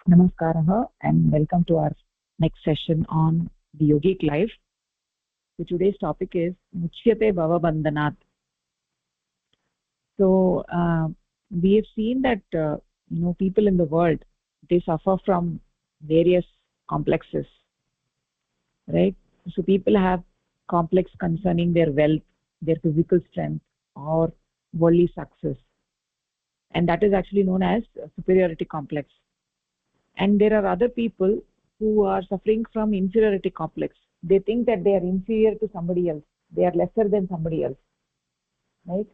Namaskaraha and welcome to our next session on the yogic life. So today's topic is mucayatE bhavabandhanAt. So we have seen that people in the world, they suffer from various complexes, right? So people have complex concerning their wealth, their physical strength, or worldly success, and that is actually known as superiority complex. And there are other people who are suffering from inferiority complex. They think that they are inferior to somebody else, they are lesser than somebody else, right?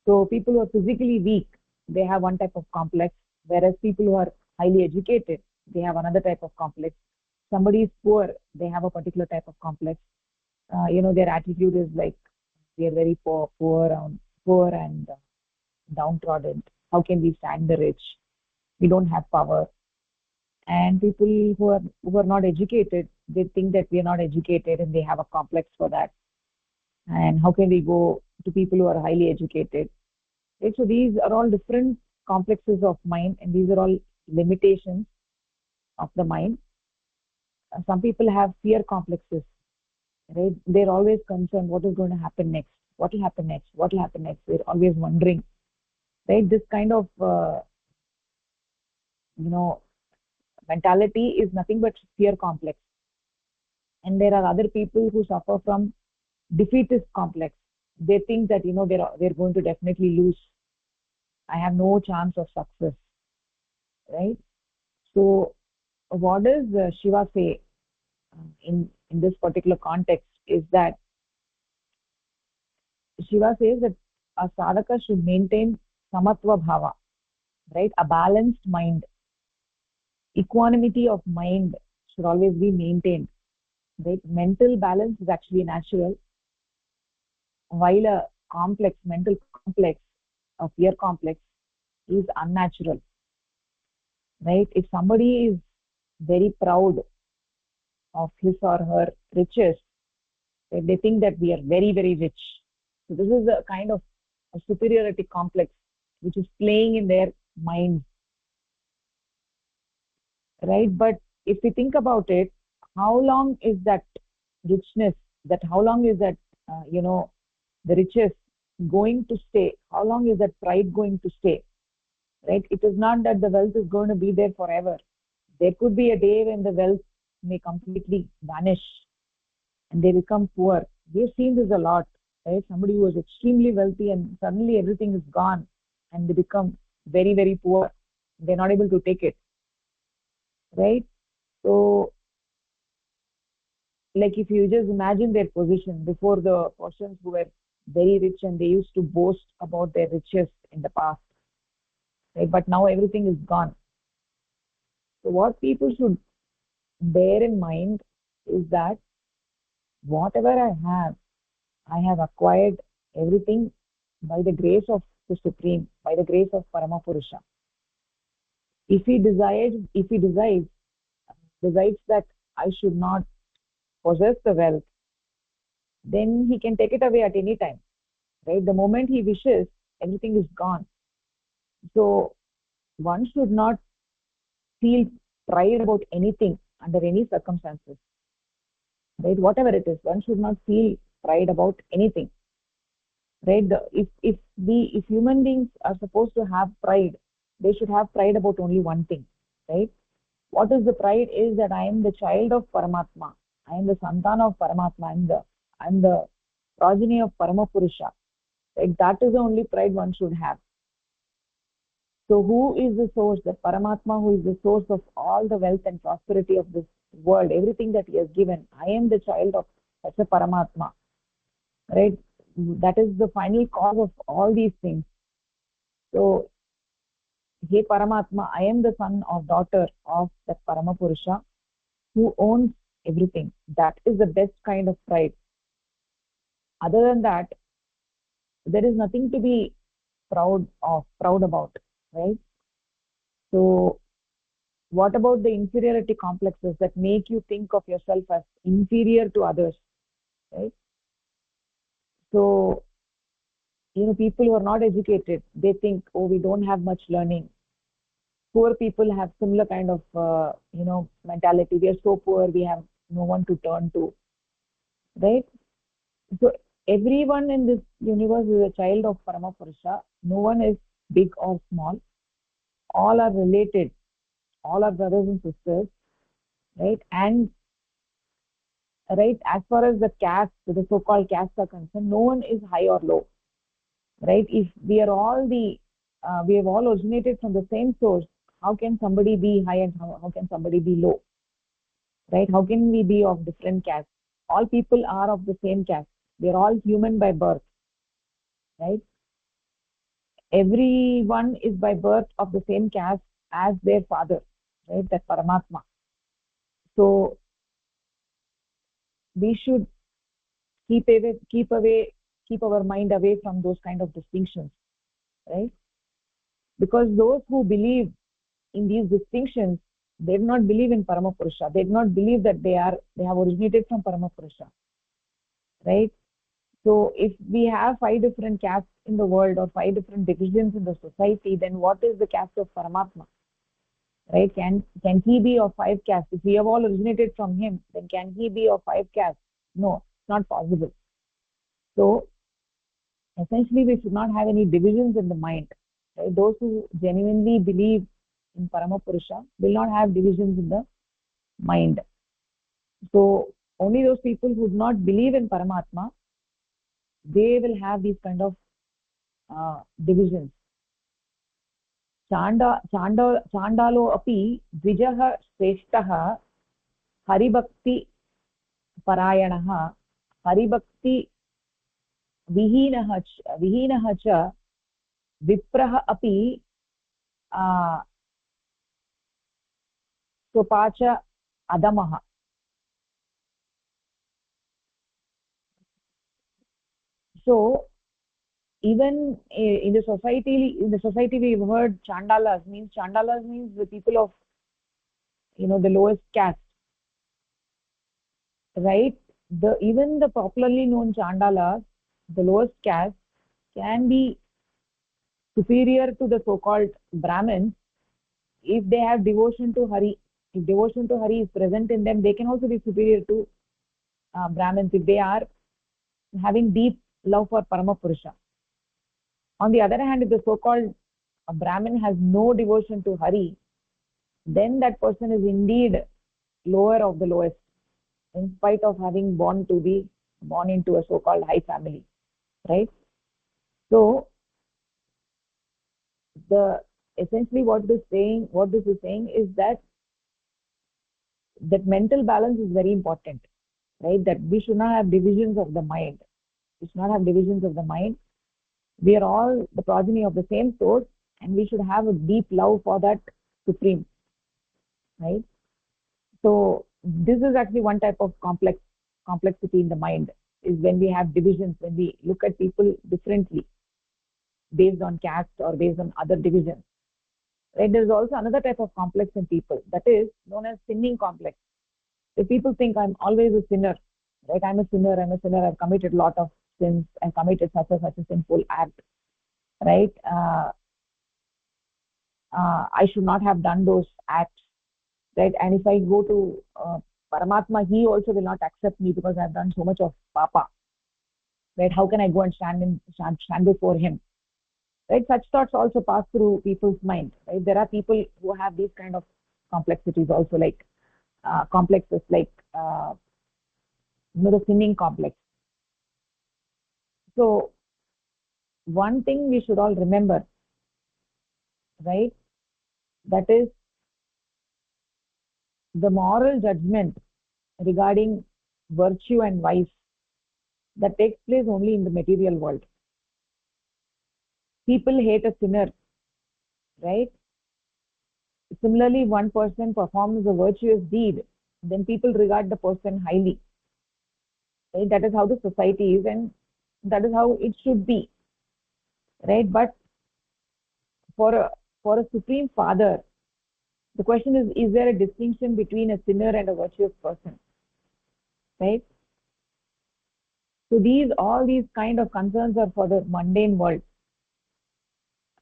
So people who are physically weak, they have one type of complex, whereas people who are highly educated, they have another type of complex. Somebody is poor, they have a particular type of complex. Their attitude is like they are very poor and downtrodden. How can we stand the rich? We don't have power. And people who are not educated, they think that we are not educated and they have a complex for that. And how can we go to people who are highly educated, right? So these are all different complexes of mind, and these are all limitations of the mind. Some people have fear complexes, right? They're always concerned what is going to happen next, what will happen next, what will happen next. They're always wondering, right? This kind of you know mentality is nothing but fear complex. And there are other people who suffer from defeatist complex. They think that they're going to definitely lose. I have no chance of success, right? So what does Shiva say in this particular context is that Shiva says that a sadhaka should maintain samatva bhava, right? A balanced mind, equanimity of mind should always be maintained, right? Mental balance is actually natural, while a mental complex, a fear complex, is unnatural, right? If somebody is very proud of his or her riches, right, they think that we are very, very rich. So this is a kind of a superiority complex which is playing in their minds, right? But if we think about it, how long is that richness, that how long is that, the riches going to stay? How long is that pride going to stay, right? It is not that the wealth is going to be there forever. There could be a day when the wealth may completely vanish and they become poor. We've seen this a lot, right? Somebody who was extremely wealthy and suddenly everything is gone and they become very, very poor. They're not able to take it, right? So, like if you just imagine their position before, the persons who were very rich and they used to boast about their riches in the past, right? But now everything is gone. So, what people should bear in mind is that whatever I have acquired everything by the grace of the Supreme, by the grace of Paramapurusha. If he decides that I should not possess the wealth, then he can take it away at any time, right? The moment he wishes, everything is gone. So one should not feel pride about anything under any circumstances, right? Whatever it is, one should not feel pride about anything, right? If human beings are supposed to have pride, they should have pride about only one thing, right? What is the pride is that I am the child of Paramatma, I am the santan of Paramatma, I'm the progeny of Paramapurusha, right? That is the only pride one should have. So who is the source? The Paramatma, who is the source of all the wealth and prosperity of this world, everything that he has given. I am the child of such a Paramatma, right? That is the final cause of all these things. So, hey Paramatma, I am the son or daughter of that Paramapurusha who owns everything. That is the best kind of pride. Other than that, there is nothing to be proud about, right? So what about the inferiority complexes that make you think of yourself as inferior to others, right? So people who are not educated, they think, oh, we don't have much learning, poor people have similar kind of mentality. We are so poor, we have no one to turn to, right? So everyone in this universe is a child of Paramapurusha. No one is big or small. All are related. All are brothers and sisters, right? And right, as far as the caste, the so-called castes are concerned, no one is high or low, right? If we are all we have all originated from the same source, how can somebody be high and how can somebody be low, right? How can we be of different castes? All people are of the same caste. We are all human by birth, right? Everyone is by birth of the same caste as their father, right? That Paramatma. So we should keep our mind away from those kind of distinctions, right? Because those who believe in these distinctions, they do not believe in Paramapurusha. They do not believe that they have originated from Paramapurusha, right? So if we have 5 different castes in the world or 5 different divisions in the society, then what is the caste of Paramatma, right? Can he be of 5 castes? If we have all originated from him, then can he be of 5 castes? No, it's not possible. So essentially, we should not have any divisions in the mind, right? Those who genuinely believe in Paramapurusha will not have divisions in the mind. So only those people who do not believe in Paramatma, they will have these kind of divisions. चाण्डालो अपि द्विजः श्रेष्ठः हरिभक्तिपरायणः हरिभक्तिविहीनः च विप्रः अपि स्वपाच अधमः. So even in the society we've heard Chandalas means the people of the lowest caste, right? Even the popularly known Chandalas, the lowest caste, can be superior to the so-called Brahmins if they have devotion to Hari. If devotion to Hari is present in them, they can also be superior to Brahmins if they are having deep love for Paramapurusha. On the other hand, if the so-called Brahmin has no devotion to Hari, then that person is indeed lower of the lowest, in spite of having born into a so-called high family, right? So essentially what this is saying is that mental balance is very important, right? That we should not have divisions of the mind. We should not have divisions of the mind. We are all the progeny of the same source, and we should have a deep love for that supreme, right? So this is actually one type of complexity in the mind, is when we have divisions, when we look at people differently based on caste or based on other divisions, right? There is also another type of complex in people, that is known as sinning complex. If people think I'm always a sinner, right? I'm a sinner, I've committed a lot of sins, I've committed such a sinful act, right? I should not have done those acts, right? And if I go to Paramatma, he also will not accept me because I've done so much of papa, right? How can I go and stand before him, right? Such thoughts also pass through people's mind, right? There are people who have these kind of complexities also, like complexes like the sinning complex. So one thing we should all remember, right, that is the moral judgment regarding virtue and vice, that takes place only in the material world. People hate a sinner, right? Similarly, one person performs a virtuous deed, then people regard the person highly, right? That is how the society is, and that is how it should be, right? But for a supreme father, the question is there a distinction between a sinner and a virtuous person, right? So all these kind of concerns are for the mundane world.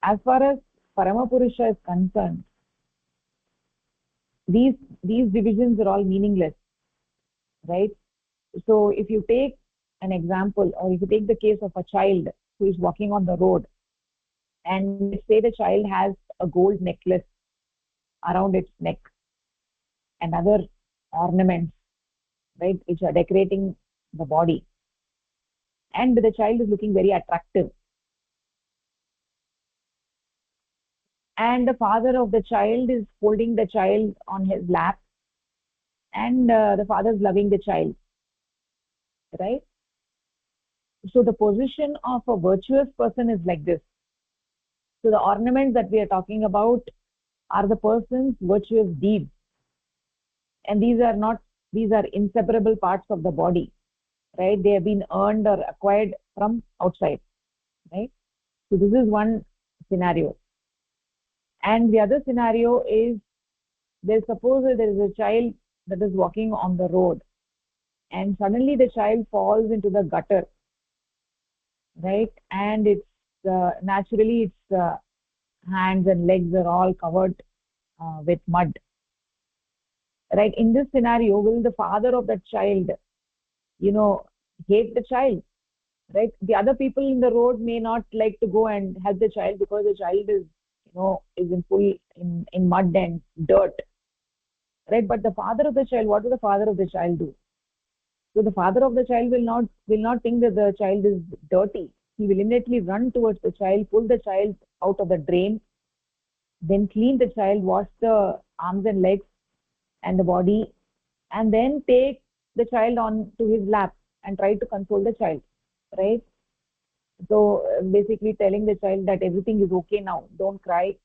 As far as Paramapurusha is concerned, these these divisions are all meaningless, right? So if you take an example, or if you take the case of a child who is walking on the road, and let's say the child has a gold necklace around its neck and other ornaments, right, which are decorating the body, and the child is looking very attractive, and the father of the child is holding the child on his lap, and the father is loving the child, right? So the position of a virtuous person is like this. So the ornaments that we are talking about are the person's virtuous deeds, and these are inseparable parts of the body, right? They have been earned or acquired from outside, right? So this is one scenario. And the other scenario is, there's suppose that there is a child that is walking on the road, and suddenly the child falls into the gutter, right? And it's naturally its hands and legs are all covered with mud, right? In this scenario, will the father of that child, you know, hate the child, right? The other people in the road may not like to go and help the child because the child is, is in full in mud and dirt, right? But the father of the child, what will the father of the child do? So the father of the child will not think that the child is dirty. He will immediately run towards the child, pull the child out of the drain, then clean the child, wash the arms and legs and the body, and then take the child on to his lap and try to console the child, right? So basically telling the child that everything is okay now, don't cry,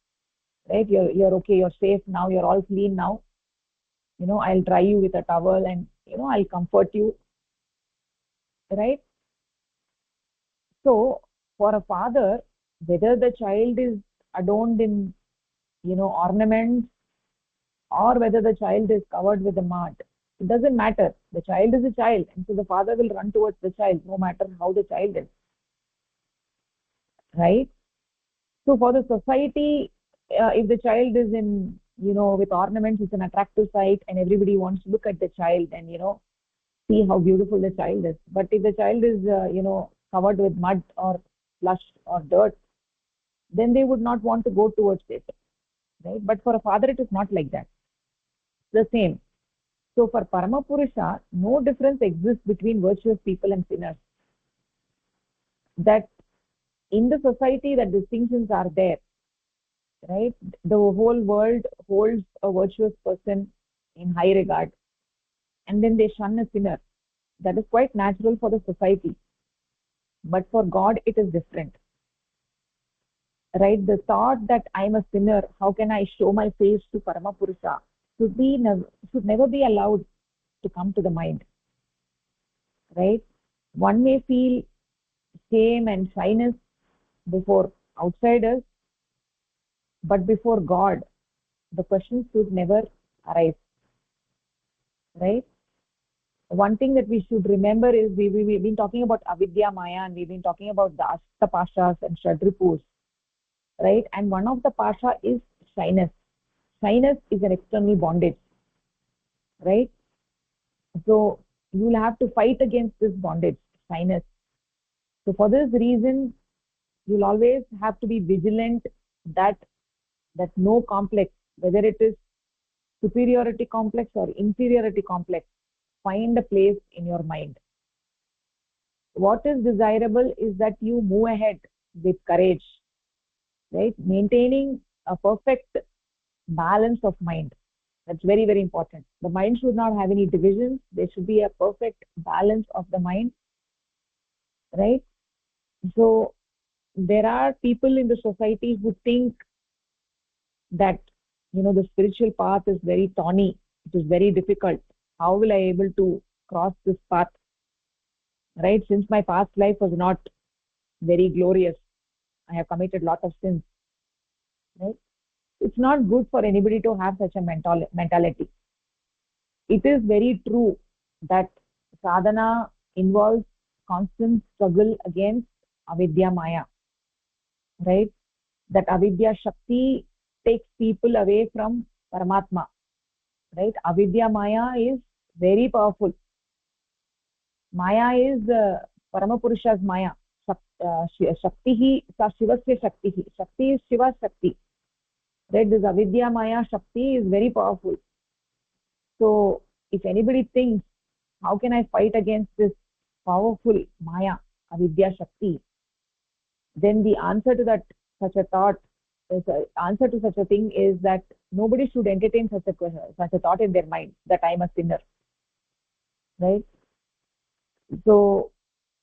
right? You're okay, you're safe now, you're all clean now, I'll dry you with a towel, and I'll comfort you, right? So for a father, whether the child is adorned in ornaments, or whether the child is covered with the mud, it doesn't matter. The child is a child, and so the father will run towards the child no matter how the child is, right? So for the society, if the child is in with ornaments, it's an attractive sight, and everybody wants to look at the child and see how beautiful the child is. But if the child is covered with mud or slush or dirt, then they would not want to go towards it, right? But for a father, it is not like that. It's the same. So for Paramapurusha, no difference exists between virtuous people and sinners. That in the society, that distinctions are there, right? The whole world holds a virtuous person in high regard, and then they shun a sinner. That is quite natural for the society. But for God, it is different, right? The thought that I'm a sinner, how can I show my face to Paramapurusha, should never be allowed to come to the mind, right? One may feel shame and shyness before outsiders, but before God, the question should never arise, right? One thing that we should remember is we've been talking about avidya, maya, and we've been talking about the astapashas and shadripus, right? And one of the pasha is shyness. Shyness is an external bondage, right? So you'll have to fight against this bondage, shyness. So for this reason, you'll always have to be vigilant that no complex, whether it is superiority complex or inferiority complex, find a place in your mind. What is desirable is that you move ahead with courage, right? Maintaining a perfect balance of mind. That's very, very important. The mind should not have any divisions. There should be a perfect balance of the mind, right? So there are people in the society who think that the spiritual path is very thorny, it is very difficult. How will I able to cross this path, right? Since my past life was not very glorious, I have committed lot of sins, right? It's not good for anybody to have such a mentality. It is very true that sadhana involves constant struggle against avidya maya, right? That avidya shakti takes people away from Paramatma, right? Avidya Maya is very powerful. Maya is Paramapurusha's Maya. Shakti sa Shivasya Shakti. Shakti is Shiva's Shakti. Right? This Avidya Maya Shakti is very powerful. So if anybody thinks, how can I fight against this powerful Maya, Avidya Shakti? Then the answer to that, such a thought, answer to such a thing is that nobody should entertain such a thought in their mind that I am a sinner, right? So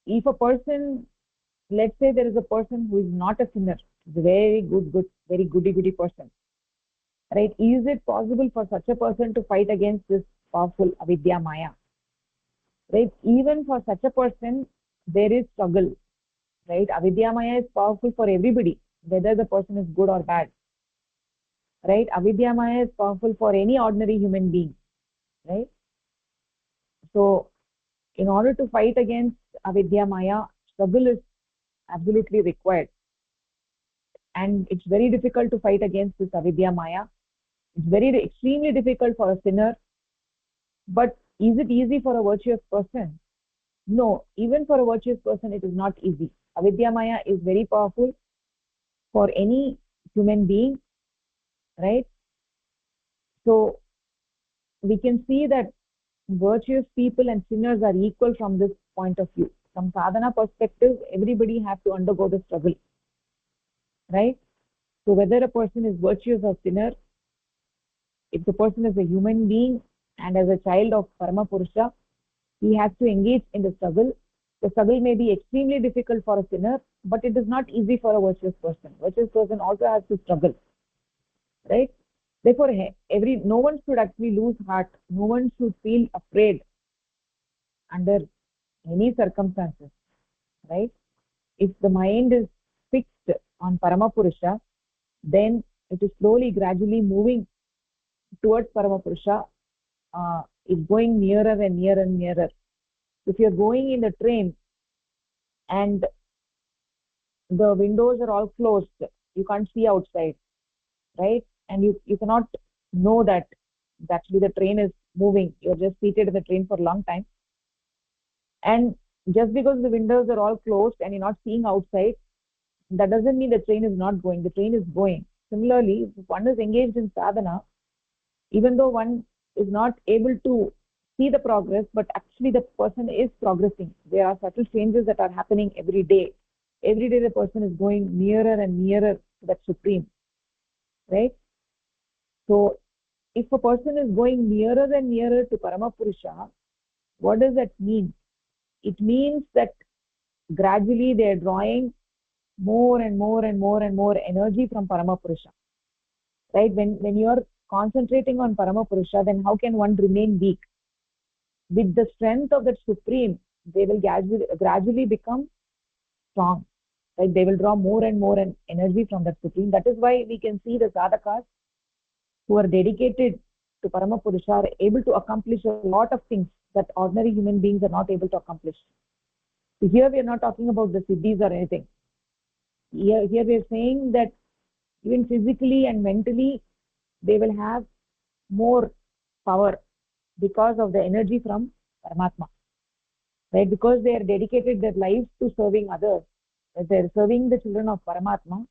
if a person, let's say there is a person who is not a sinner, is a very goody person, right? Is it possible for such a person to fight against this powerful Avidya Maya, right? Even for such a person, there is struggle, right? Avidya Maya is powerful for everybody, whether the person is good or bad, right? Avidya Maya is powerful for any ordinary human being, right? So in order to fight against Avidya Maya, struggle is absolutely required, and it's very difficult to fight against this Avidya Maya. It's extremely difficult for a sinner. But is it easy for a virtuous person? No, even for a virtuous person it is not easy. Avidya Maya is very powerful for any human being, right? So we can see that virtuous people and sinners are equal from this point of view. From sadhana perspective, everybody have to undergo the struggle, right? So whether a person is virtuous or sinner, if the person is a human being and as a child of Parama Purusha, he has to engage in the struggle. The struggle may be extremely difficult for a sinner, but it is not easy for a virtuous person. Virtuous person also has to struggle, right? Therefore, no one should actually lose heart. No one should feel afraid under any circumstances, right? If the mind is fixed on Paramapurusha, then it is slowly, gradually moving towards Paramapurusha. It's going nearer and nearer and nearer. If you're going in the train and the windows are all closed, you can't see outside, right? And you cannot know that actually the train is moving. You're just seated in the train for a long time, and just because the windows are all closed and you're not seeing outside, that doesn't mean the train is not going. The train is going. Similarly, if one is engaged in sadhana, even though one is not able to see the progress, but actually the person is progressing. There are subtle changes that are happening every day. Every day the person is going nearer and nearer to that supreme, right? So if a person is going nearer and nearer to Paramapurusha, what does that mean? It means that gradually they are drawing more and more and more and more energy from Paramapurusha, right? When you are concentrating on Paramapurusha, then how can one remain weak? With the strength of that supreme, they will gradually become strong, right? They will draw more and more energy from that supreme. That is why we can see the sadhakas who are dedicated to Paramapurusha are able to accomplish a lot of things that ordinary human beings are not able to accomplish. So here we are not talking about the siddhis or anything. Here we are saying that even physically and mentally they will have more power because of the energy from Paramatma, right? Because they are dedicated their lives to serving others. They are serving the children of Paramatma,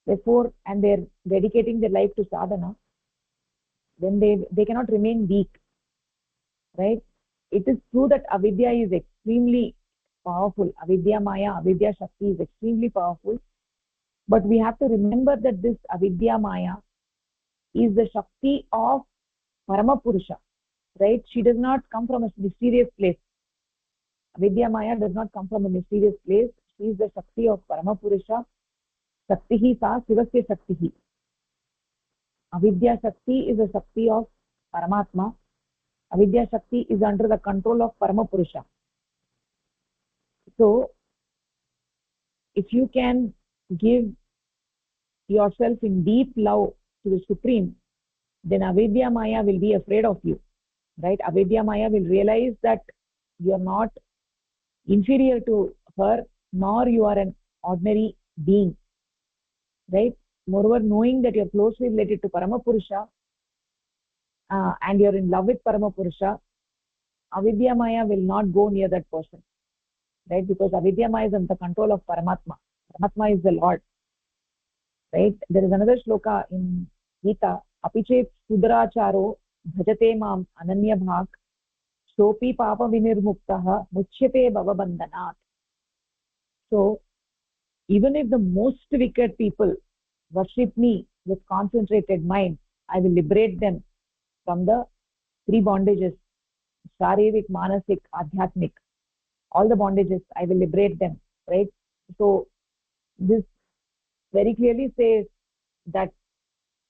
therefore, and they are dedicating their life to sadhana, then they cannot remain weak, right? It is true that avidya is extremely powerful. Avidya Maya, Avidya Shakti is extremely powerful, but we have to remember that this Avidya Maya is the Shakti of Paramapurusha, right? She does not come from a mysterious place. Avidya Maya does not come from a mysterious place. She is the Shakti of Paramapurusha. Shaktihi sa Sivasya Shaktihi. Avidya Shakti is the Shakti of Paramatma. Avidya Shakti is under the control of Paramapurusha. So, if you can give yourself in deep love to the Supreme, then Avidya Maya will be afraid of you, right? Avidya Maya will realize that you are not inferior to her, nor you are an ordinary being, right? Moreover, knowing that you are closely related to Paramapurusha, and you're in love with Paramapurusha, Avidya Maya will not go near that person, right? Because Avidya Maya is under the control of Paramatma. Paramatma is the Lord, right? There is another shloka in Gita, Apichet Sudracharo Bhajate Mam Ananya Bhak Sopi Papa Vinirmuktaha Muchyate bhavabandhanAt. So, even if the most wicked people worship me with concentrated mind, I will liberate them from the three bondages, Sharirik, Manasik, Adhyatmik. All the bondages, I will liberate them, right? So, this very clearly says that,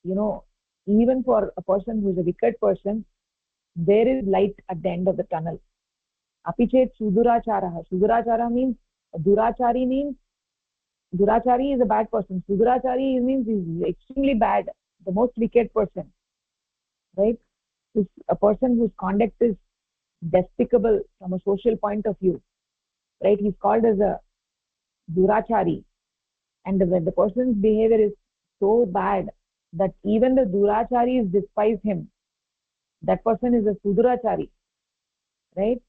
you know, even for a person who is a wicked person, there is light at the end of the tunnel. Apichet Sudurachara. Sudurachara means, Durachari means, Durachari is a bad person. Sudurachari means he's extremely bad, the most wicked person, right? Is a person whose conduct is despicable from a social point of view, right? He's called as a Durachari. And when the person's behavior is so bad that even the Duracharis despise him, that person is a Sudurachari, right?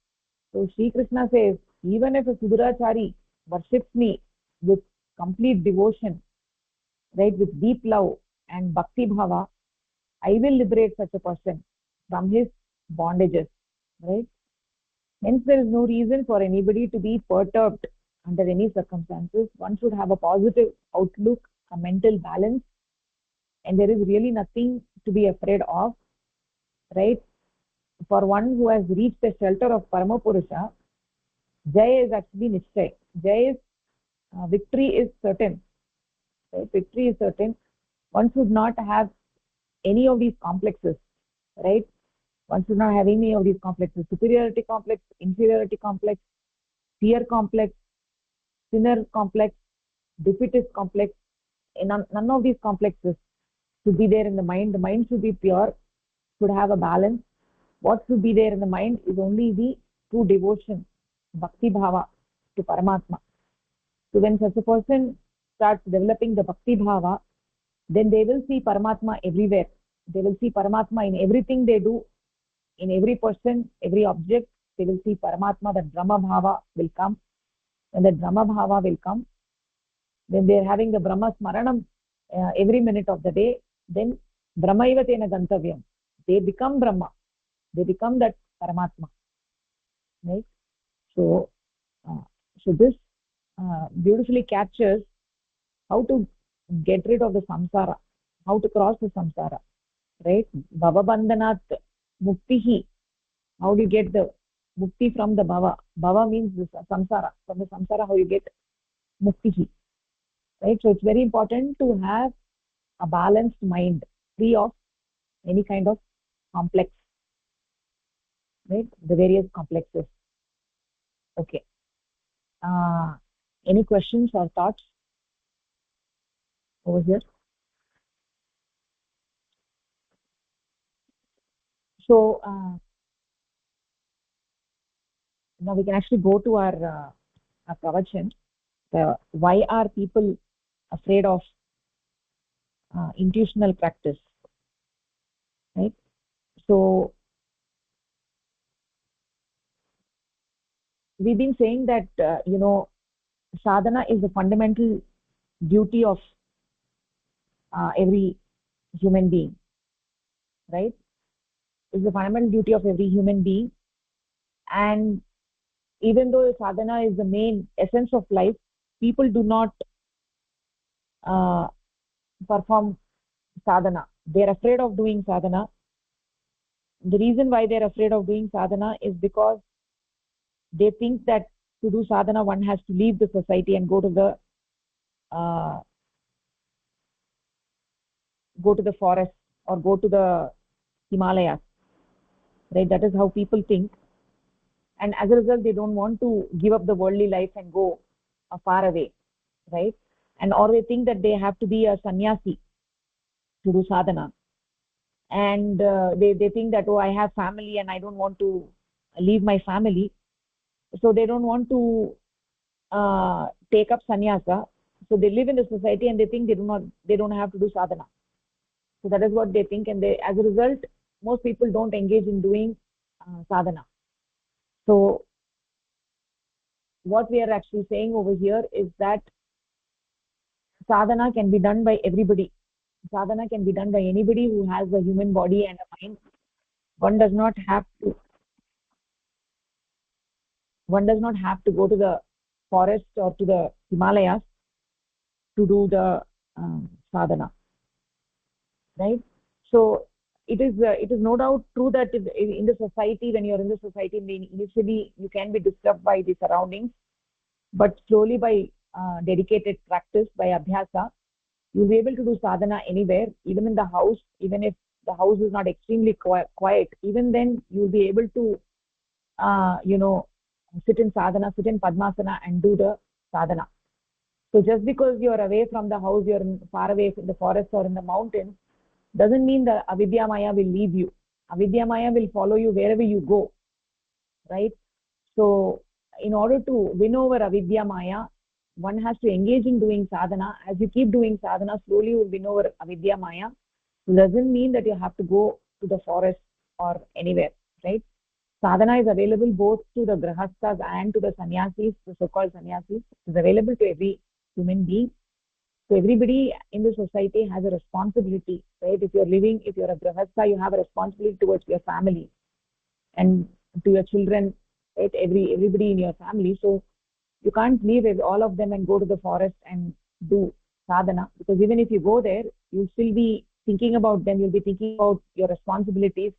So Sri Krishna says, even if a Sudurachari worships me with complete devotion, right, with deep love and bhakti bhava, I will liberate such a person from his bondages, right? Hence, there is no reason for anybody to be perturbed under any circumstances. One should have a positive outlook, a mental balance, and there is really nothing to be afraid of, right? For one who has reached the shelter of Paramapurusha, Jaya is actually Nischay. Jaya is, victory is certain, right? Victory is certain. One should not have any of these complexes, right? One should not have any of these complexes: superiority complex, inferiority complex, fear complex, sinner complex, defeatist complex. None of these complexes should be there in the mind. The mind should be pure, should have a balance. What should be there in the mind is only the true devotion, bhakti bhava to Paramatma. So when such a person starts developing the bhakti bhava, then they will see Paramatma everywhere. They will see Paramatma in everything they do, in every person, every object. They will see Paramatma. That Brahma bhava will come. When that Brahma bhava will come, when they are having the Brahma smaranam every minute of the day, then Brahma iva tena gantavyam. They become Brahma. They become that Paramatma, right? So, uh, so this beautifully captures how to get rid of the samsara, how to cross the samsara, right? Bhavabandhanat muktihi. How do you get the mukti from the bhava? Bhava means this samsara. From the samsara, how you get muktihi, right? So it's very important to have a balanced mind, free of any kind of complex, right? The various complexes. Okay. Uh, any questions or thoughts over here? So now we can actually go to our pravachan. Why are people afraid of intuitional practice, right? So we've been saying that sadhana is the fundamental duty of every human being, right? Is the fundamental duty of every human being. And even though sadhana is the main essence of life, people do not uh, perform sadhana. They're afraid of doing sadhana. The reason why they're afraid of doing sadhana is because they think that to do sadhana one has to leave the society and uh, go to the forest or go to the Himalayas, right? That is how people think, and as a result they don't want to give up the worldly life and go far away, right? And or they think that they have to be a sannyasi to do sadhana, and they think that, oh, I have family and I don't want to leave my family, so they don't want to take up sannyasa. So they live in the society and they think they don't have to do sadhana. So that is what they think, and they, as a result, most people don't engage in doing sadhana. So what we are actually saying over here is that sadhana can be done by everybody. Sadhana can be done by anybody who has a human body and a mind. One does not have to one does not have to go to the forest or to the Himalayas to do the sadhana, right? So it is no doubt true that in the society, when you're in the society, initially you can be disturbed by the surroundings, but slowly by dedicated practice, by abhyasa, you'll be able to do sadhana anywhere, even in the house. Even if the house is not extremely quiet, even then you'll be able to you know, sit in sadhana, sit in padmasana and do the sadhana. So just because you're away from the house, you're far away from the forest or in the mountains, doesn't mean that avidya maya will leave you. Avidya maya will follow you wherever you go, right? So in order to win over avidya maya, one has to engage in doing sadhana. As you keep doing sadhana, slowly you will win over avidya maya. It doesn't mean that you have to go to the forest or anywhere, right? Sadhana is available both to the grahasthas and to the sannyasis, the so-called sannyasis. It is available to every human being. So everybody in the society has a responsibility, right? If you're a grahastha, you have a responsibility towards your family and to your children, right? Everybody in your family. So you can't leave all of them and go to the forest and do sadhana, because even if you go there, you'll still be thinking about them. You'll be thinking about your responsibilities.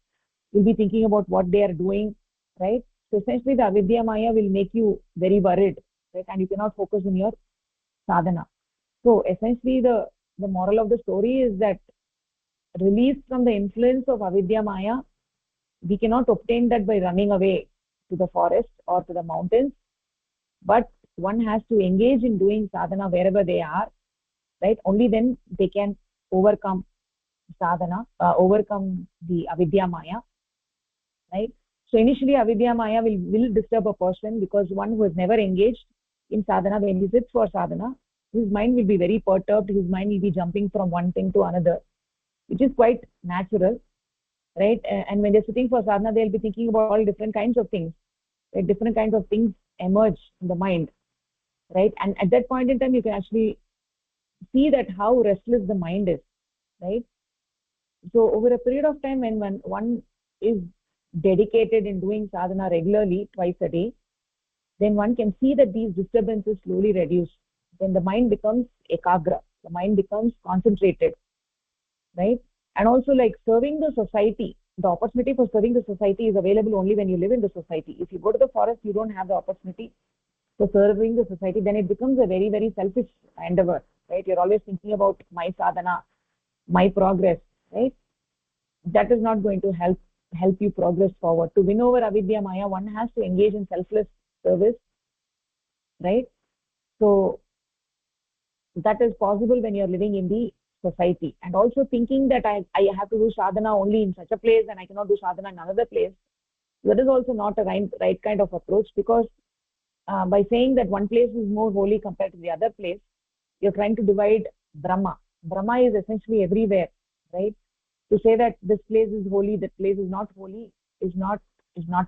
You'll be thinking about what they are doing, right? So essentially, the avidya maya will make you very worried, right? And you cannot focus on your sadhana. So essentially, the moral of the story is that released from the influence of avidya maya, we cannot obtain that by running away to the forest or to the mountains, but one has to engage in doing sadhana wherever they are, right? Only then they can overcome sadhana, overcome the avidya maya, right? So initially avidya maya will disturb a person, because one who has never engaged in sadhana, when he sits for sadhana, his mind will be very perturbed. His mind will be jumping from one thing to another, which is quite natural, right? And when they're sitting for sadhana, they'll be thinking about all different kinds of things, right? Different kinds of things emerge in the mind, right? And at that point in time, you can actually see that how restless the mind is, right? So over a period of time, when one is dedicated in doing sadhana regularly, twice a day, then one can see that these disturbances slowly reduce. Then the mind becomes ekagra, the mind becomes concentrated, right? And also, like, serving the society, the opportunity for serving the society is available only when you live in the society. If you go to the forest, you don't have the opportunity for serving the society. Then it becomes a very, very selfish endeavor, right? You're always thinking about my sadhana, my progress, right? That is not going to help you progress forward. To win over avidya maya, one has to engage in selfless service, right? So that is possible when you're living in the society. And also thinking that I have to do sadhana only in such a place and I cannot do sadhana in another place, that is also not a right kind of approach, because by saying that one place is more holy compared to the other place, you're trying to divide Brahma. Brahma is essentially everywhere, right? To say that this place is holy, that place is not holy, is not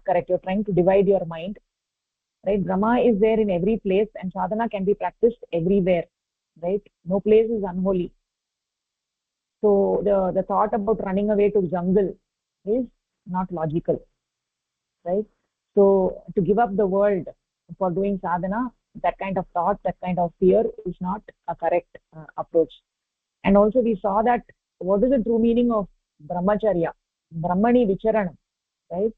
correct. You're trying to divide your mind, right? Brahma is there in every place, and sadhana can be practiced everywhere, right? No place is unholy. So the thought about running away to jungle is not logical, right? So to give up the world for doing sadhana, that kind of thought, that kind of fear is not a correct approach. And also we saw that what is the true meaning of brahmacharya, brahmani vicharanam, right?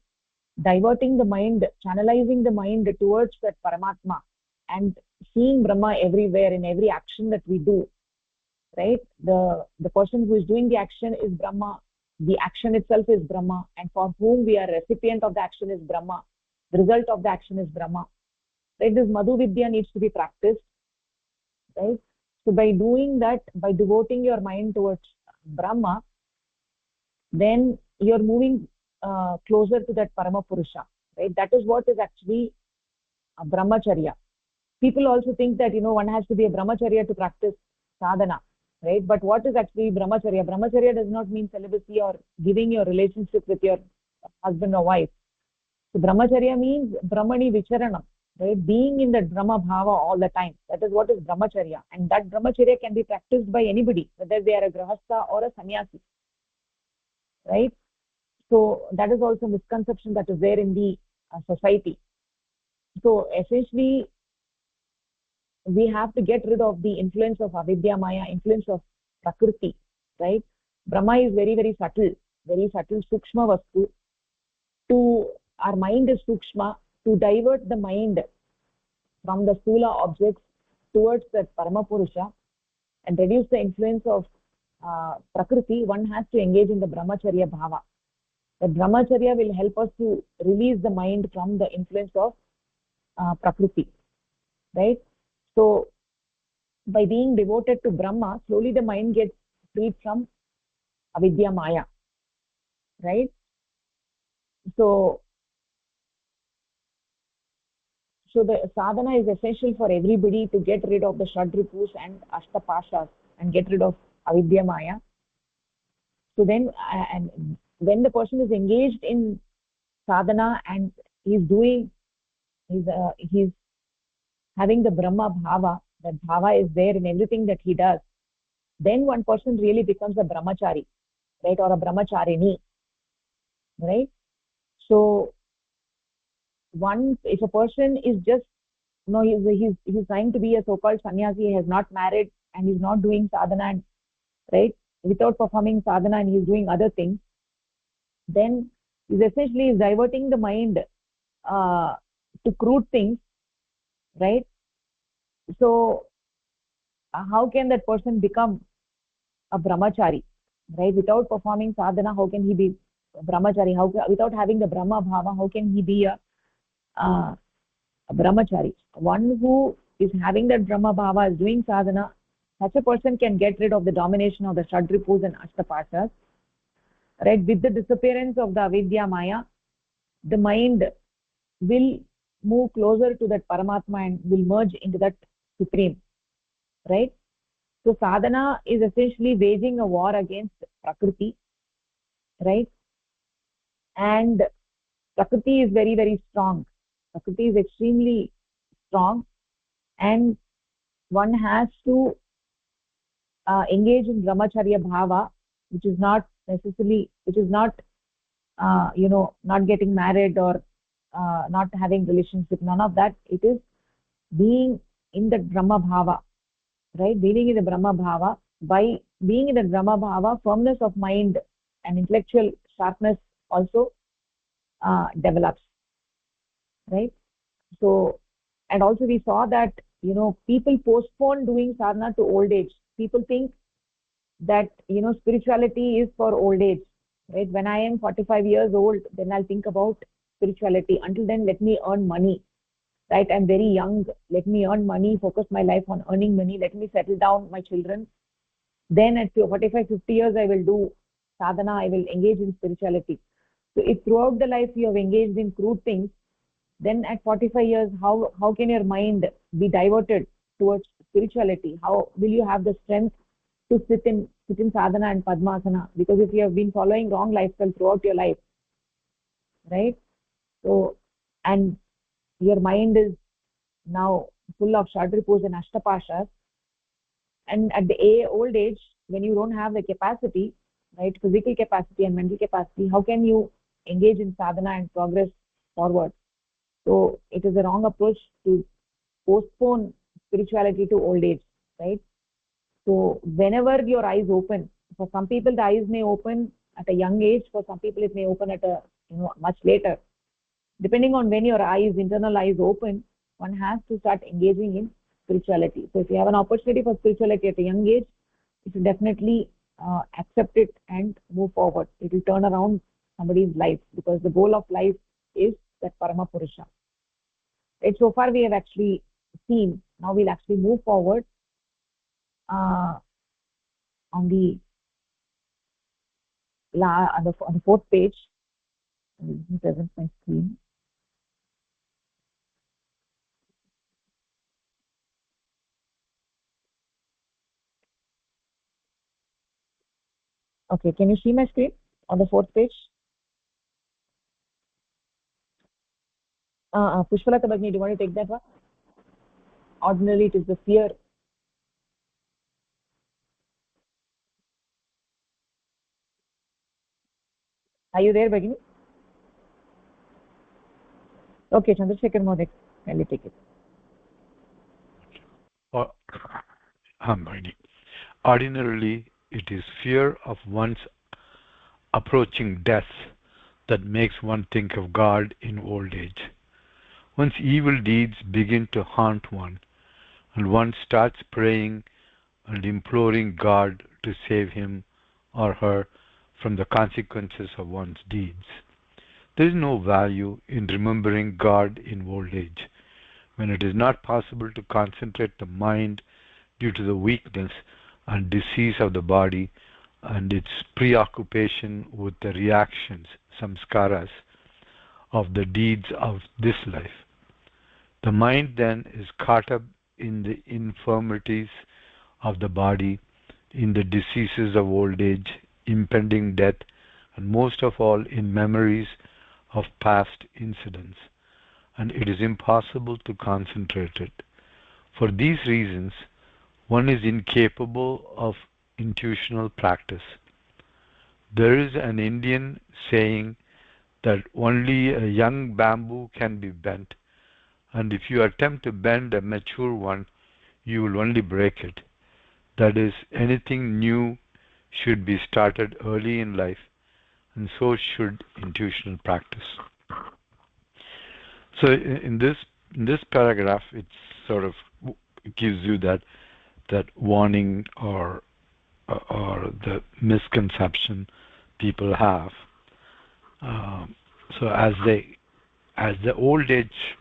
Diverting the mind, channelizing the mind towards that paramatma, and seeing Brahma everywhere in every action that we do, right? The person who is doing the action is Brahma, the action itself is Brahma, and for whom we are recipient of the action is Brahma, the result of the action is Brahma, right? This madhu vidya needs to be practiced, right? So by doing that, by devoting your mind towards Brahma, then you're moving closer to that parama purusha, right? That is what is actually a brahmacharya. People also think that, one has to be a brahmacharya to practice sadhana. right? But what is actually brahmacharya? Brahmacharya does not mean celibacy or giving your relationship with your husband or wife. So brahmacharya means brahmani vicharanam, right? Being in the brahma bhava all the time. That is what is brahmacharya. And that brahmacharya can be practiced by anybody, whether they are a grahastha or a sannyasi, right? So that is also a misconception that is there in the society. So essentially, we have to get rid of the influence of avidya maya, influence of prakriti, right? Brahma is very, very subtle, sukshma vastu. To our mind is sukshma. To divert the mind from the sthula objects towards the paramapurusha and reduce the influence of prakriti, one has to engage in the brahmacharya bhava. The brahmacharya will help us to release the mind from the influence of prakriti, right? So by being devoted to brahma, slowly the mind gets freed from avidya maya, right? So the sadhana is essential for everybody to get rid of the shadripus and ashtapashas and get rid of avidya maya. So then and when the person is engaged in sadhana and he's doing he's having the brahma bhava, that bhava is there in everything that he does, then one person really becomes a brahmachari, right, or a brahmacharini, right? So one, if a person is just, he's trying to be a so-called sannyasi, he has not married and he's not doing sadhana, right, without performing sadhana, and he's doing other things, then he's essentially is diverting the mind uh, to crude things, right? So how can that person become a brahmachari, right? Without performing sadhana, how can he be a brahmachari? Without having the brahma bhava, how can he be uh, a brahmachari? One who is having that brahma bhava, is doing sadhana, such a person can get rid of the domination of the shadripus and ashtapashas, right? With the disappearance of the avidya maya, the mind will move closer to that paramatma and will merge into that supreme, right? So sadhana is essentially waging a war against prakriti, right? And prakriti is very, very strong. Prakriti is extremely strong, and one has to engage in brahmacharya bhava, which is not necessarily, which is not not getting married or not having relationship, none of that. It is being in the brahma bhava, right? Being in the brahma bhava. By being in the brahma bhava, firmness of mind and intellectual sharpness also develops, right? So, and also we saw that people postpone doing sadhana to old age. People think that spirituality is for old age, right? When I am 45 years old, then I'll think about spirituality. Until then, let me earn money, right? I'm very young, let me earn money, focus my life on earning money, let me settle down my children, then at 45, 50 years I will do sadhana, I will engage in spirituality. So if throughout the life you have engaged in crude things, then at 45 years, how can your mind be diverted towards spirituality? How will you have the strength to sit in sadhana and padmasana? Because if you have been following wrong lifestyle throughout your life, right? So, and your mind is now full of shadripus and ashtapashas, and at the old age, when you don't have the capacity, right, physical capacity and mental capacity, how can you engage in sadhana and progress forward? So it is a wrong approach to postpone spirituality to old age, right? So whenever your eyes open, for some people the eyes may open at a young age, for some people it may open at a much later. Depending on when your eyes, internal eyes open, one has to start engaging in spirituality. So if you have an opportunity for spirituality at a young age, you should definitely accept it and move forward. It will turn around somebody's life, because the goal of life is that parama purusha. Right? So far we have actually seen. Now we'll actually move forward uh, on the on the fourth page. Let me present my screen. Okay, can you see my screen on the fourth page? Pushpalata Bhagini, do you want to take that one? Ordinarily, it is the fear. Are you there, Bhagini? Okay, Chandrasekhar Modik, kindly take it. Ordinarily, it is fear of one's approaching death that makes one think of God in old age. Once evil deeds begin to haunt one, and one starts praying and imploring God to save him or her from the consequences of one's deeds. There is no value in remembering God in old age, when it is not possible to concentrate the mind due to the weakness and disease of the body and its preoccupation with the reactions, samskaras, of the deeds of this life. The mind then is caught up in the infirmities of the body, in the diseases of old age, impending death, and most of all in memories of past incidents, and it is impossible to concentrate it. For these reasons, one is incapable of intuitional practice. There is an Indian saying that only a young bamboo can be bent, and if you attempt to bend a mature one, you will only break it. That is, anything new should be started early in life, and so should intuitional practice. So in this paragraph, it sort of gives you that warning or the misconception people have. So as the old age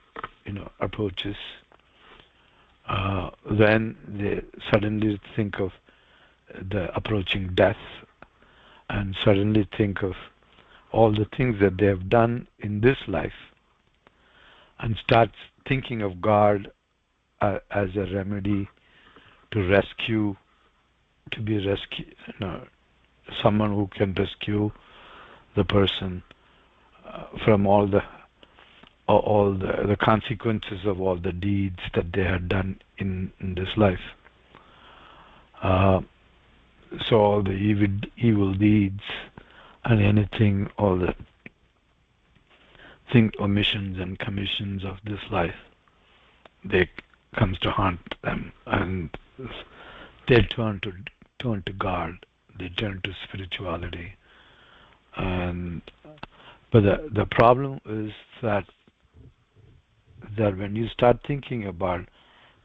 approaches, then they suddenly think of the approaching death and suddenly think of all the things that they have done in this life and starts thinking of God as a remedy to rescue, to be rescue, someone who can rescue the person from all the consequences of all the deeds that they had done in this life. So all the evil deeds and anything, all the omissions and commissions of this life, they comes to haunt them, and they turn to God, they turn to spirituality, and but the problem is that when you start thinking about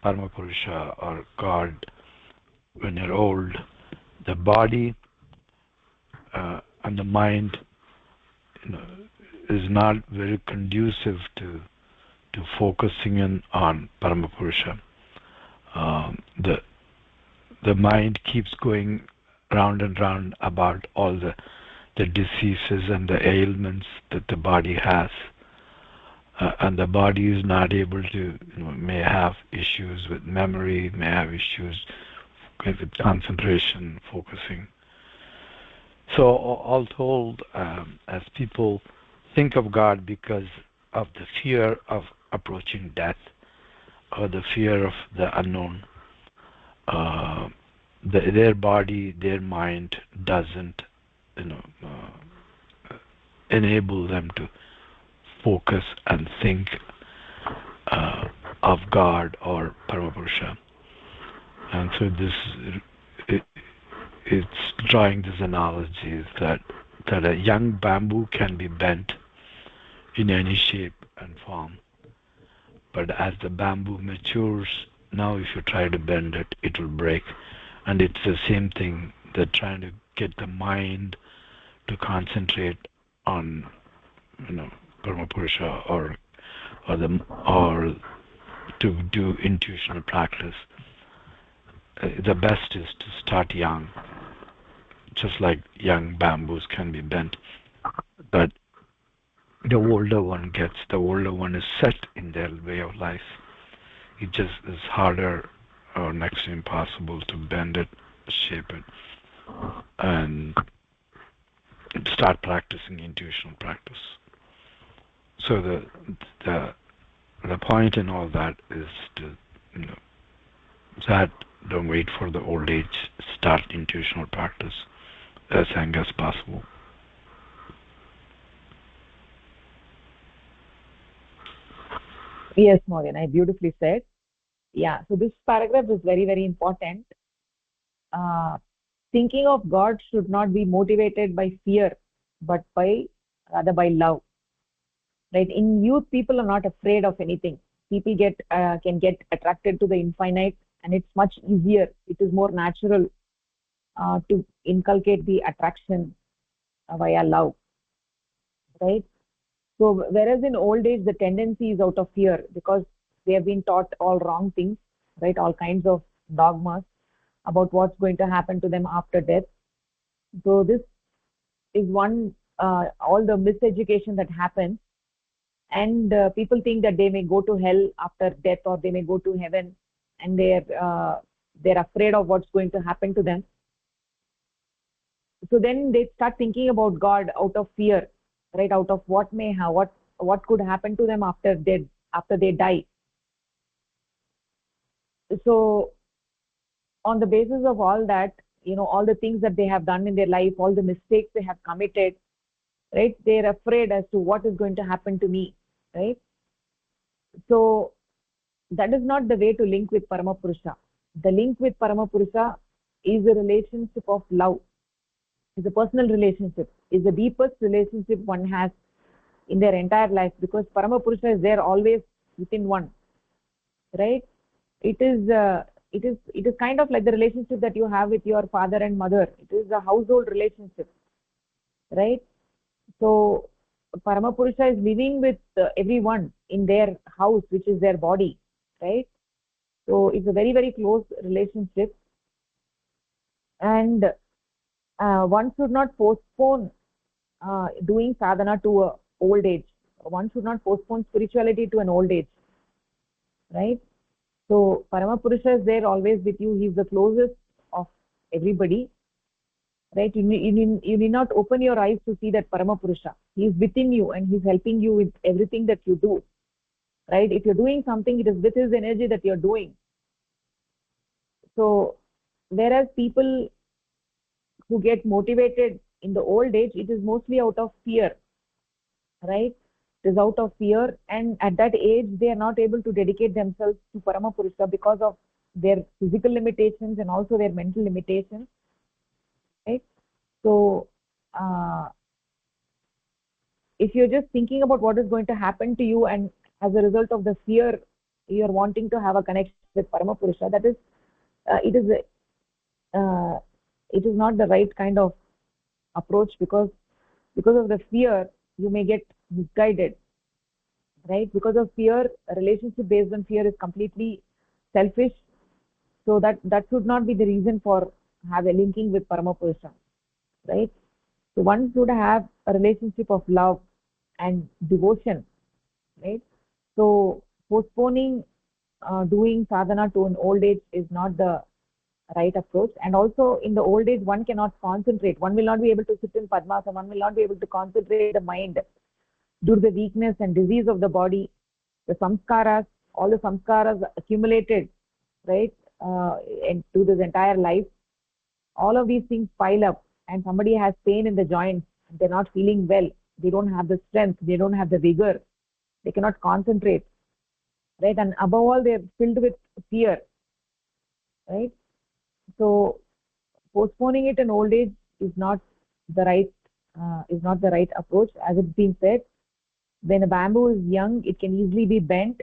Paramapurusha or God when you're old, the body and the mind, you know, is not very conducive to focusing in on Paramapurusha. The mind keeps going round and round about all the diseases and the ailments that the body has. And the body is not able to, may have issues with memory, may have issues with concentration, focusing. So all told, as people think of God because of the fear of approaching death or the fear of the unknown, their body, their mind doesn't, enable them to focus and think of God or Paramapurusha. And so it's drawing this analogy that a young bamboo can be bent in any shape and form, but as the bamboo matures, now if you try to bend it, it will break. And it's the same thing, that trying to get the mind to concentrate on, Paramapurusha or to do intuitional practice. The best is to start young, just like young bamboos can be bent. But the older one gets, the older one is set in their way of life. It just is harder or next to impossible to bend it, shape it. And start practicing intuitional practice. So the the point in all that is to, you know, that don't wait for the old age. Start intuitional practice as young as possible. Yes, Morgan, I beautifully said. Yeah, so this paragraph is very, very important. uh, Thinking of God should not be motivated by fear, but by rather by love. Right? In youth, people are not afraid of anything. People can get attracted to the infinite, and it's much easier. It is more natural to inculcate the attraction via love. Right? So, whereas in old age, the tendency is out of fear because they have been taught all wrong things, right? All kinds of dogmas about what's going to happen to them after death. So this is one, all the miseducation that happens, and people think that they may go to hell after death or they may go to heaven, and they're afraid of what's going to happen to them. So then they start thinking about God out of fear, right? Out of what could happen to them after they die. So on the basis of all that, all the things that they have done in their life, all the mistakes they have committed, right? They're afraid as to what is going to happen to me, right? So that is not the way to link with Paramapurusha. The link with Paramapurusha is a relationship of love, is a personal relationship, is the deepest relationship one has in their entire life, because Paramapurusha is there always within one, right? It is kind of like the relationship that you have with your father and mother. It is a household relationship, right? So Paramapurusha is living with everyone in their house, which is their body, right? So it's a very, very close relationship, and one should not postpone doing sadhana to a old age. One should not postpone spirituality to an old age, right? So Paramapurusha is there always with you. He's the closest of everybody, right? You need not open your eyes to see that Paramapurusha. He's within you and he's helping you with everything that you do, right? If you're doing something, it is with his energy that you're doing. So whereas people who get motivated in the old age, it is mostly out of fear, right? It is out of fear, and at that age they are not able to dedicate themselves to Paramapurusha because of their physical limitations and also their mental limitations, right? So uh, if you're just thinking about what is going to happen to you, and as a result of the fear you're wanting to have a connection with Paramapurusha, that is uh, it is not the right kind of approach, because of the fear you may get misguided, right? Because of fear, a relationship based on fear is completely selfish. So that should not be the reason for have a linking with Paramapurusha, right? So one should have a relationship of love and devotion, right? So postponing doing sadhana to an old age is not the right approach. And also in the old age one cannot concentrate, one will not be able to sit in padmasana, one will not be able to concentrate the mind due to the weakness and disease of the body. The samskaras, all the samskaras accumulated, right, into this entire life, all of these things pile up, and somebody has pain in the joints, they're not feeling well, they don't have the strength, they don't have the vigor, they cannot concentrate, right? And above all they're filled with fear, right? So postponing it in old age is not the right approach. As it's been said, when a bamboo is young it can easily be bent,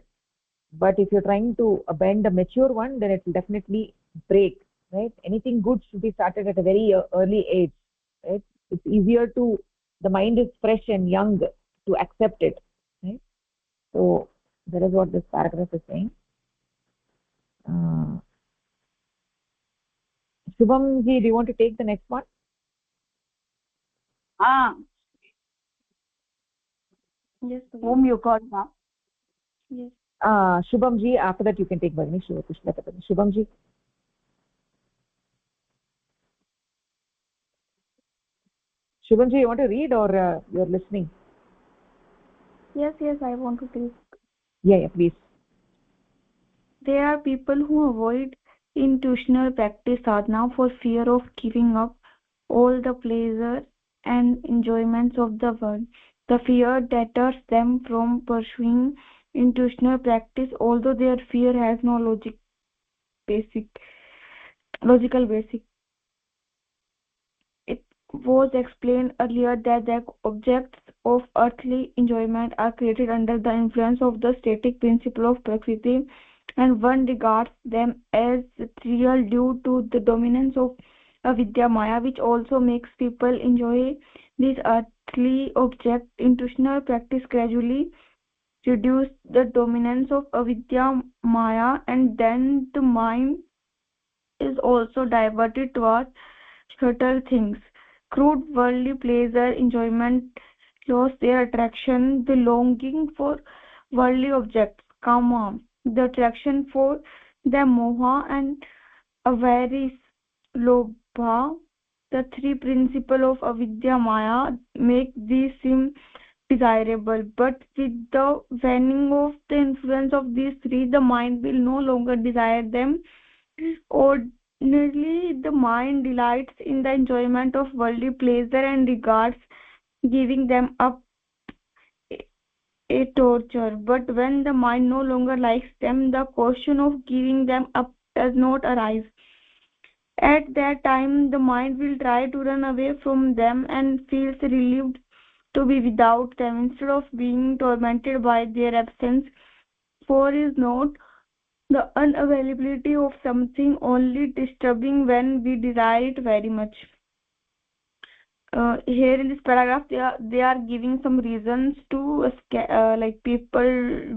but if you're trying to bend a mature one, then it will definitely break, right? Anything good should be started at a very early age, right? It's easier to, the mind is fresh and young to accept it, right? So that is what this paragraph is saying. uh, Shubham ji, do you want to take the next one? Ah, yes, whom you called, ma'am? Yes. Shubham ji, after that you can take Bhagini Shubham ji. Shubhamji, you want to read or you're listening? Yes, I want to take. Yeah, please. There are people who avoid intuitional practice sadhana for fear of giving up all the pleasure and enjoyments of the world. The fear deters them from pursuing intuitional practice, although their fear has no basic, logical basis. It was explained earlier that the objects of earthly enjoyment are created under the influence of the static principle of Prakriti, and one regards them as real due to the dominance of avidya maya, which also makes people enjoy these earthly objects. Intuitional practice gradually reduce the dominance of avidya maya, and then the mind is also diverted towards subtle things. Crude worldly pleasure, enjoyment lost their attraction. The longing for worldly objects, kama, the attraction for the moha and avarice, lobha, the three principles of avidya maya make these seem desirable. But with the waning of the influence of these three, the mind will no longer desire them. Ordinarily, the mind delights in the enjoyment of worldly pleasure and regards giving them up a torture. But when the mind no longer likes them, the question of giving them up does not arise. At that time, the mind will try to run away from them and feels relieved to be without them instead of being tormented by their absence. For is not the unavailability of something only disturbing when we desire it very much. Here in this paragraph, they are giving some reasons to like people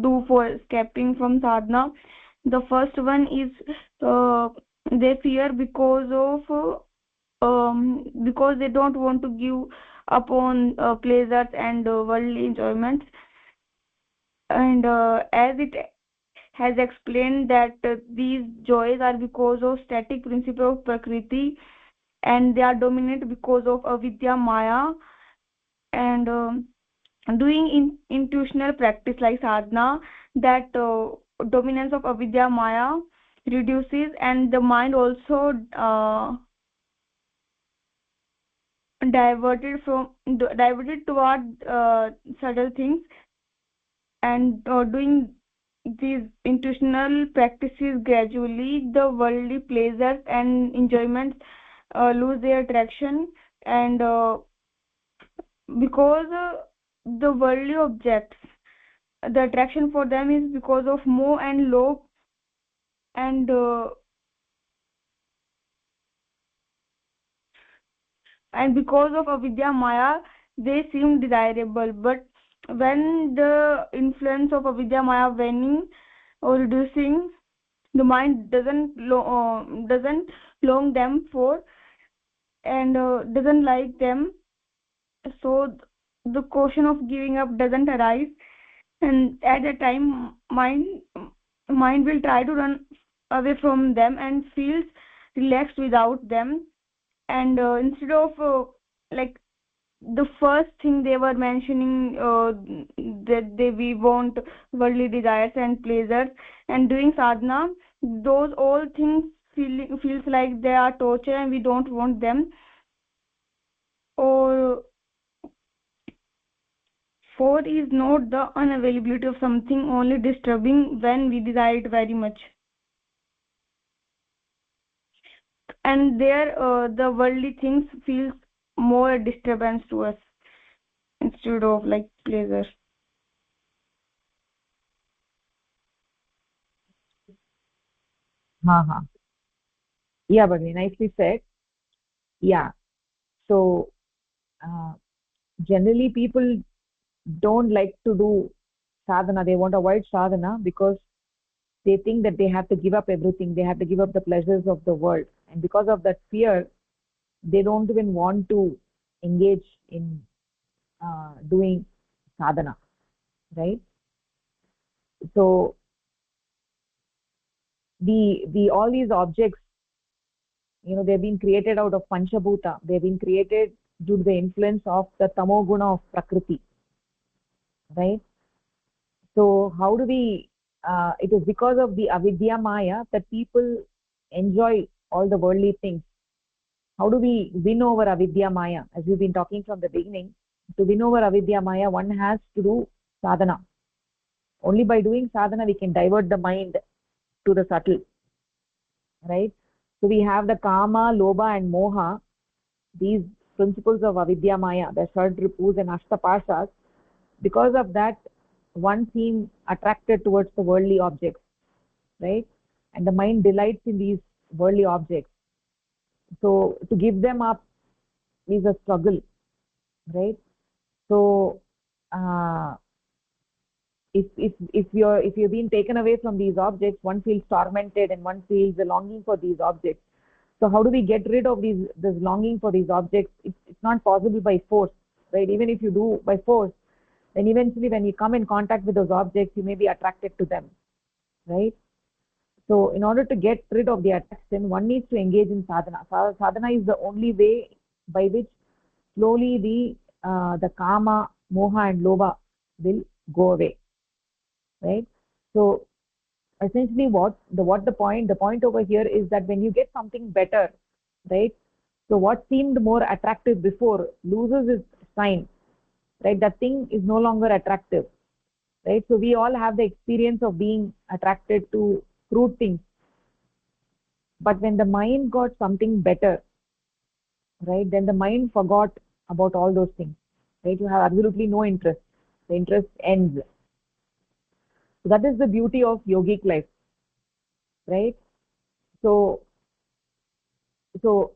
do for escaping from sadhana. The first one is uh, they fear because they don't want to give up on pleasures and worldly enjoyments, and as it has explained that these joys are because of static principle of prakriti, and they are dominant because of avidya maya, and doing intuitional practice like sadhana, that dominance of avidya maya reduces, and the mind also diverted toward subtle things, and doing these intuitional practices gradually, the worldly pleasures and enjoyments lose their attraction, and because the worldly objects, the attraction for them is because of moh and lobh, and because of avidya maya they seem desirable. But when the influence of avidya maya waning or reducing, the mind doesn't long them for, and doesn't like them, so the question of giving up doesn't arise, and at the time mind will try to run away from them and feels relaxed without them, and instead of like the first thing they were mentioning, that we want worldly desires and pleasures, and doing sadhana, those all things feels like they are torture and we don't want them. Or for is not the unavailability of something only disturbing when we desire it very much, and there the worldly things feels more a disturbance to us instead of like pleasure. Ha. Yeah, but nicely said. Yeah. So uh, generally people don't like to do sadhana. They want to avoid sadhana because they think that they have to give up everything. They have to give up the pleasures of the world, and because of that fear, they don't even want to engage in doing sadhana, right? So the all these objects, they've been created out of panchabhuta. They've been created due to the influence of the tamoguna of prakriti, right? So how do we it is because of the avidya maya that people enjoy all the worldly things. How do we win over avidya maya? As we've been talking from the beginning, to win over avidya maya, one has to do sadhana. Only by doing sadhana we can divert the mind to the subtle, right? So we have the kama, lobha and moha, these principles of avidya maya, the shad-ripus and ashtapashas. Because of that, one seems attracted towards the worldly objects, right? And the mind delights in these worldly objects. So to give them up is a struggle, right? So uh, if you're being taken away from these objects, one feels tormented and one feels a longing for these objects. So how do we get rid of this longing for these objects? It's not possible by force, right? Even if you do by force, then eventually when you come in contact with those objects, you may be attracted to them, right? So in order to get rid of the attraction, one needs to engage in sadhana. Sadhana is the only way by which slowly the kama, moha and lobha will go away, right? So essentially the point over here is that when you get something better, right? So what seemed more attractive before loses its shine, right? That thing is no longer attractive, right? So we all have the experience of being attracted to crude things, but when the mind got something better, right, then the mind forgot about all those things, right? You have absolutely no interest. The interest ends. So that is the beauty of yogic life, right? So so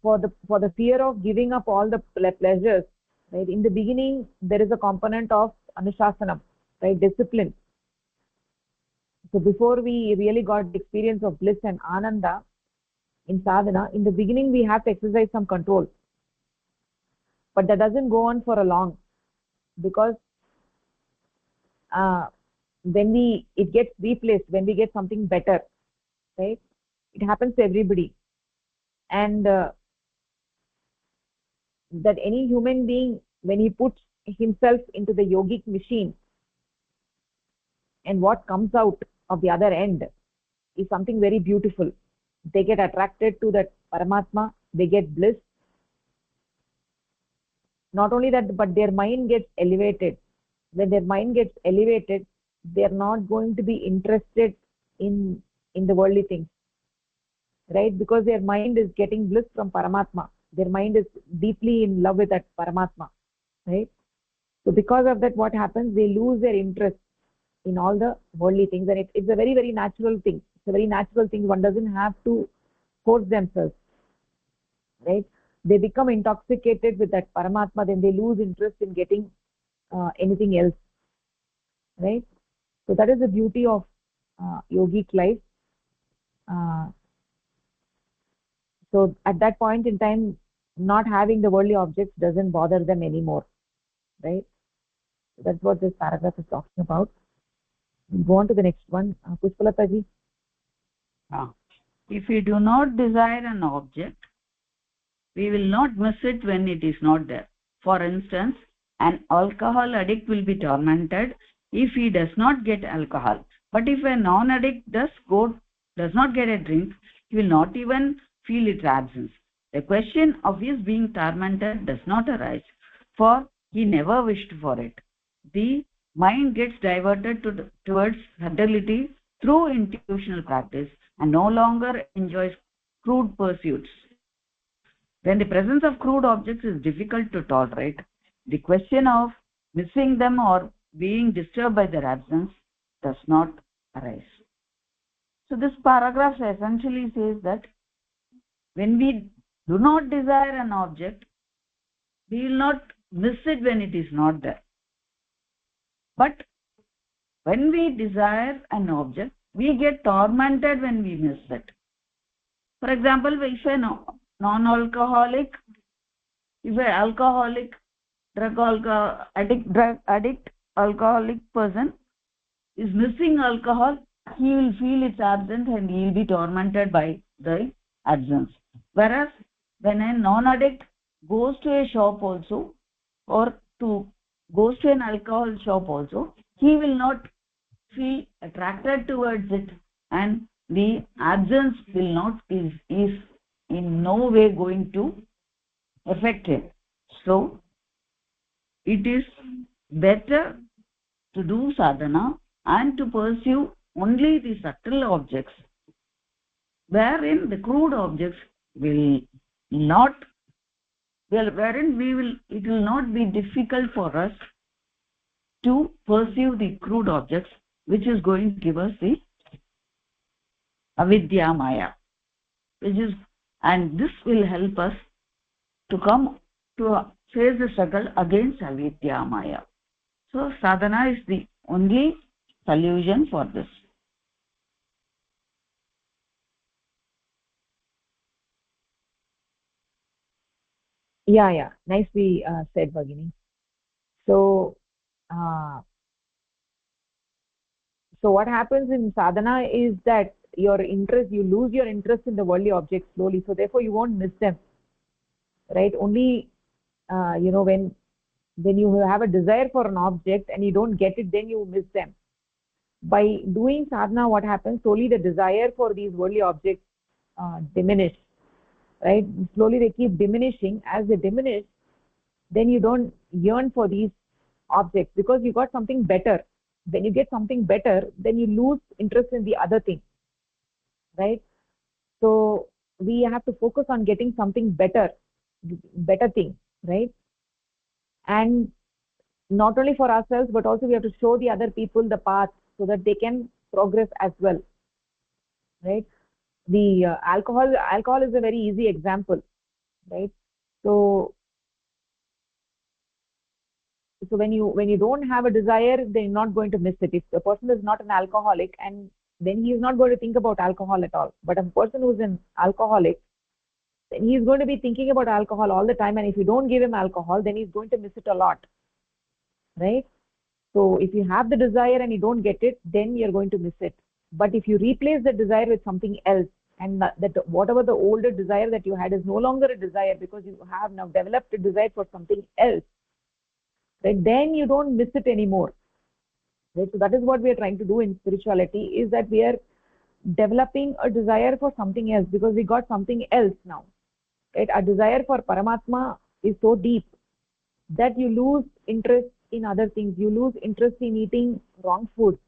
for the fear of giving up all the pleasures, right, in the beginning there is a component of anushasanam, right, discipline. So before we really got the experience of bliss and ananda in sadhana, in the beginning we have to exercise some control, but that doesn't go on for a long, because uh, when it gets replaced when we get something better, right? It happens to everybody. And that any human being, when he puts himself into the yogic machine, and what comes out of the other end is something very beautiful. They get attracted to that paramatma, they get bliss. Not only that, but their mind gets elevated. When their mind gets elevated, they are not going to be interested in the worldly things, right? Because their mind is getting bliss from paramatma, their mind is deeply in love with that paramatma, right? So because of that, what happens, they lose their interest in all the worldly things, and it's a very, very natural thing. It's a very natural thing. One doesn't have to force themselves, right? They become intoxicated with that paramatma, then they lose interest in getting anything else, right? So that is the beauty of yogic life. uh, so at that point in time, not having the worldly objects doesn't bother them anymore, right? So that's what this paragraph is talking about. We'll go on to the next one. Pushpalata ji. If we do not desire an object, we will not miss it when it is not there. For instance, an alcohol addict will be tormented if he does not get alcohol. But if a non-addict does not get a drink, he will not even feel its absence. The question of his being tormented does not arise, for he never wished for it. The mind gets diverted towards subtlety through intuitional practice and no longer enjoys crude pursuits. When the presence of crude objects is difficult to tolerate, the question of missing them or being disturbed by their absence does not arise. So this paragraph essentially says that when we do not desire an object, we will not miss it when it is not there. But when we desire an object, we get tormented when we miss it. For example, if a non-alcoholic, if an alcoholic, drug addict alcoholic person is missing alcohol, he will feel its absence and he will be tormented by the absence. Whereas when a non-addict goes to a shop also, or goes to an alcohol shop also, he will not feel attracted towards it, and the absence will not is in no way going to affect him. So it is better to do sadhana and to pursue only the subtle objects, wherein the crude objects will not, well, wherein it will not be difficult for us to pursue the crude objects, which is going to give us the avidya maya, which is, and this will help us to come to face the struggle against avidya maya. So sadhana is the only solution for this. Yeah, nicely said, Bhagini. So uh, so what happens in sadhana is that you lose your interest in the worldly objects slowly, so therefore you won't miss them, right? Only when you have a desire for an object and you don't get it, then you miss them. By doing sadhana, what happens, slowly the desire for these worldly objects diminish, right? Slowly they keep diminishing. As they diminish, then you don't yearn for these objects because you got something better. When you get something better, then you lose interest in the other thing, right? So we have to focus on getting something better thing, right? And not only for ourselves, but also we have to show the other people the path so that they can progress as well, right? The alcohol is a very easy example, right? So when you don't have a desire, then you're not going to miss it. If a person is not an alcoholic, and then he is not going to think about alcohol at all. But a person who's an alcoholic, then he's going to be thinking about alcohol all the time, and if you don't give him alcohol, then he's going to miss it a lot, right? So if you have the desire and you don't get it, then you're going to miss it. But if you replace the desire with something else, and that whatever the older desire that you had is no longer a desire because you have now developed a desire for something else, right? Then you don't miss it anymore, right? So that is what we are trying to do in spirituality, is that we are developing a desire for something else because we got something else now, right? Our desire for Paramatma is so deep that you lose interest in other things. You lose interest in eating wrong food.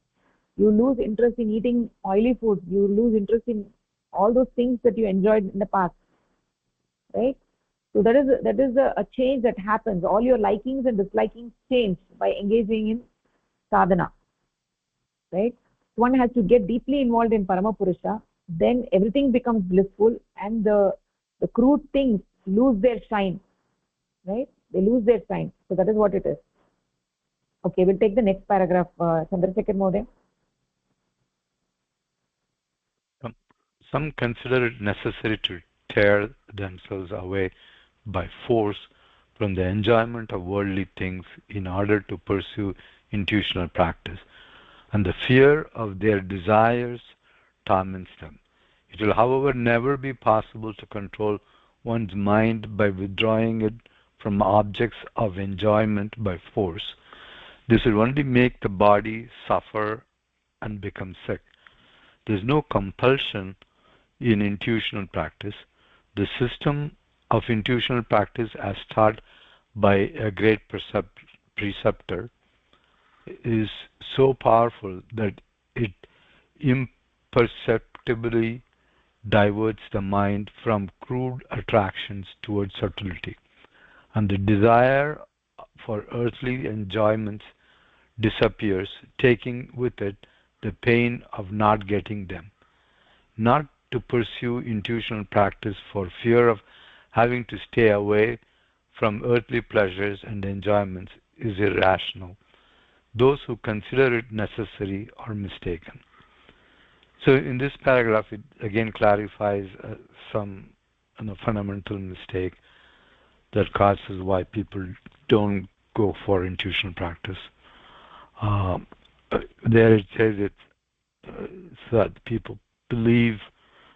You lose interest in eating oily food. You lose interest in all those things that you enjoyed in the past, right? So that is a change that happens. All your likings and dislikings change by engaging in sadhana, right? One has to get deeply involved in Paramapurusha, then everything becomes blissful, and the crude things lose their shine, right? They lose their shine. So that is what it is. Okay, we'll take the next paragraph, Chandrasekhar Mohdaya. Some, some consider it necessary to tear themselves away by force from the enjoyment of worldly things in order to pursue intuitional practice, and the fear of their desires torments them. It will, however, never be possible to control one's mind by withdrawing it from objects of enjoyment by force. This will only make the body suffer and become sick. There is no compulsion in intuitional practice. The system of intuitional practice, as taught by a great preceptor, is so powerful that it imperceptibly diverts the mind from crude attractions towards subtlety, and the desire for earthly enjoyments disappears, taking with it the pain of not getting them. Not to pursue intuitional practice for fear of having to stay away from earthly pleasures and enjoyments is irrational. Those who consider it necessary are mistaken. So in this paragraph, it again clarifies some fundamental mistake that causes why people don't go for intuitional practice. Um, there it says that people believe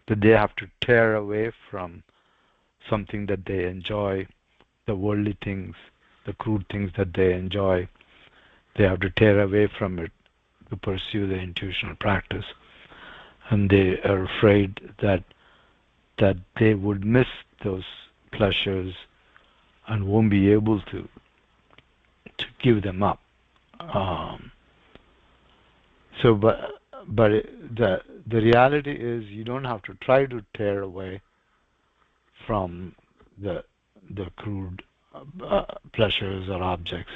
that they have to tear away from something that they enjoy the worldly things, the crude things that they enjoy. They have to tear away from it to pursue the intuitional practice, and they are afraid that they would miss those pleasures and won't be able to give them up. Um, but the reality is you don't have to try to tear away from the crude pleasures or objects.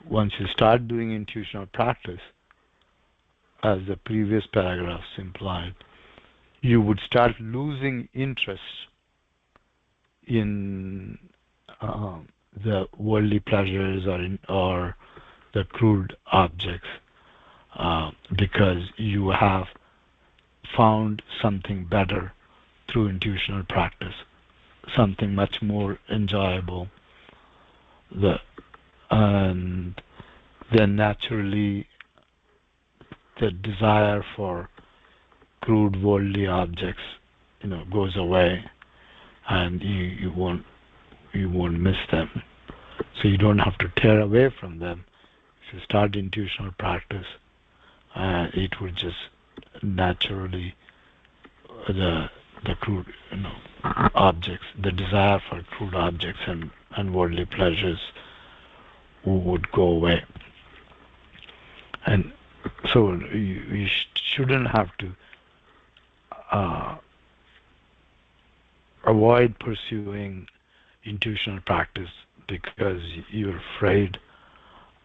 Once you start doing intuitional practice, as the previous paragraphs implied, you would start losing interest in the worldly pleasures or the crude objects because you have found something better through intuitional practice, something much more enjoyable. And then naturally the desire for crude worldly objects, goes away, and you won't miss them. So you don't have to tear away from them. If you start intuitional practice, it will just naturally the crude objects, the desire for crude objects and worldly pleasures would go away. And so you shouldn't have to avoid pursuing intuitional practice because you're afraid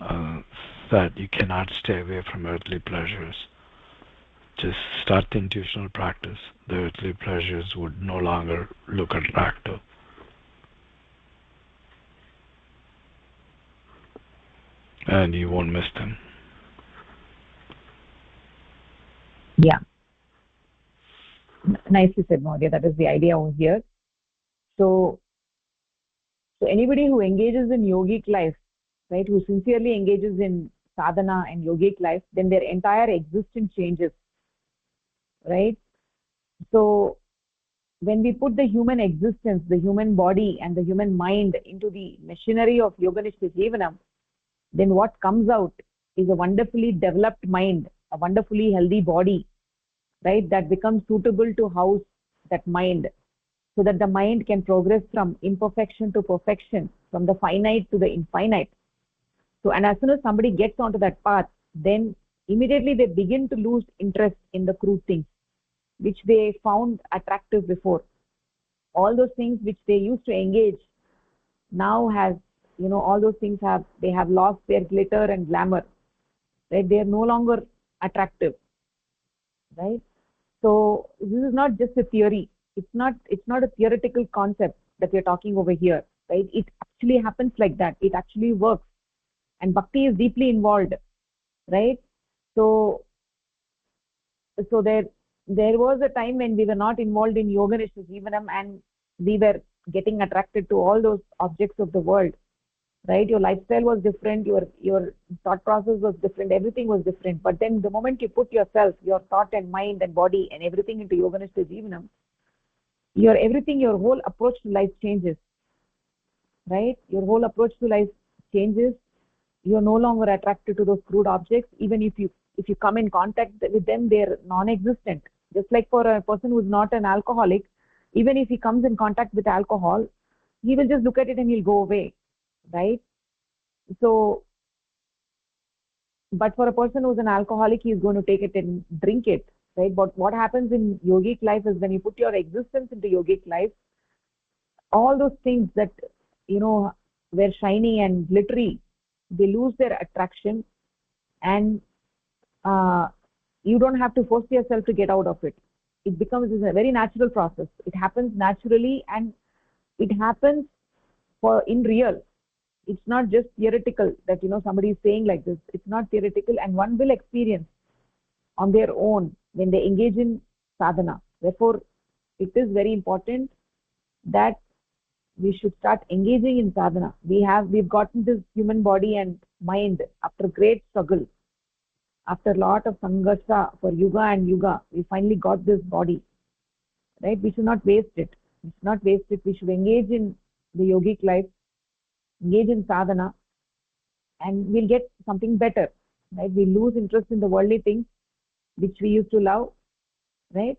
that you cannot stay away from earthly pleasures. Just start the intuitional practice. The earthly pleasures would no longer look attractive. And you won't miss them. Yeah. Nicely said, Maudya. That is the idea over here. So anybody who engages in yogic life, right, who sincerely engages in sadhana and yogic life, then their entire existence changes, right? So when we put the human existence, the human body and the human mind into the machinery of Yoganishta Jivanam, then what comes out is a wonderfully developed mind, a wonderfully healthy body, right, that becomes suitable to house that mind, so that the mind can progress from imperfection to perfection, from the finite to the infinite. So, and as soon as somebody gets onto that path, then immediately they begin to lose interest in the crude things, which they found attractive before. All those things which they used to engage now has, all those things have lost their glitter and glamour, right? They are no longer attractive, right? So this is not just a theory. It's not a theoretical concept that we're talking over here, right? It actually happens like that. It actually works, and bhakti is deeply involved, right? So there was a time when we were not involved in Yoganishta Jivanam, and we were getting attracted to all those objects of the world, right? Your lifestyle was different, your thought process was different, everything was different. But then the moment you put yourself, your thought and mind and body and everything into Yoganishta Jivanam, your whole approach to life changes, right? Your whole approach to life changes. You're no longer attracted to those crude objects. Even if you come in contact with them, they're non-existent. Just like for a person who's not an alcoholic, even if he comes in contact with alcohol, he will just look at it and he'll go away, right? So, but for a person who's an alcoholic, he's going to take it and drink it, right? But what happens in yogic life is when you put your existence into yogic life, all those things that were shiny and glittery, they lose their attraction, and you don't have to force yourself to get out of it. It becomes a very natural process. It happens naturally, and it happens in real. It's not just theoretical that somebody is saying like this. It's not theoretical, and one will experience on their own when they engage in sadhana. Therefore, it is very important that we should start engaging in sadhana. We've gotten this human body and mind after great struggle, after a lot of sangharsha for yuga and yuga. We finally got this body, right? We should not waste it. We should engage in the yogic life engage in sadhana, and we'll get something better, right? We lose interest in the worldly things which we used to love, right?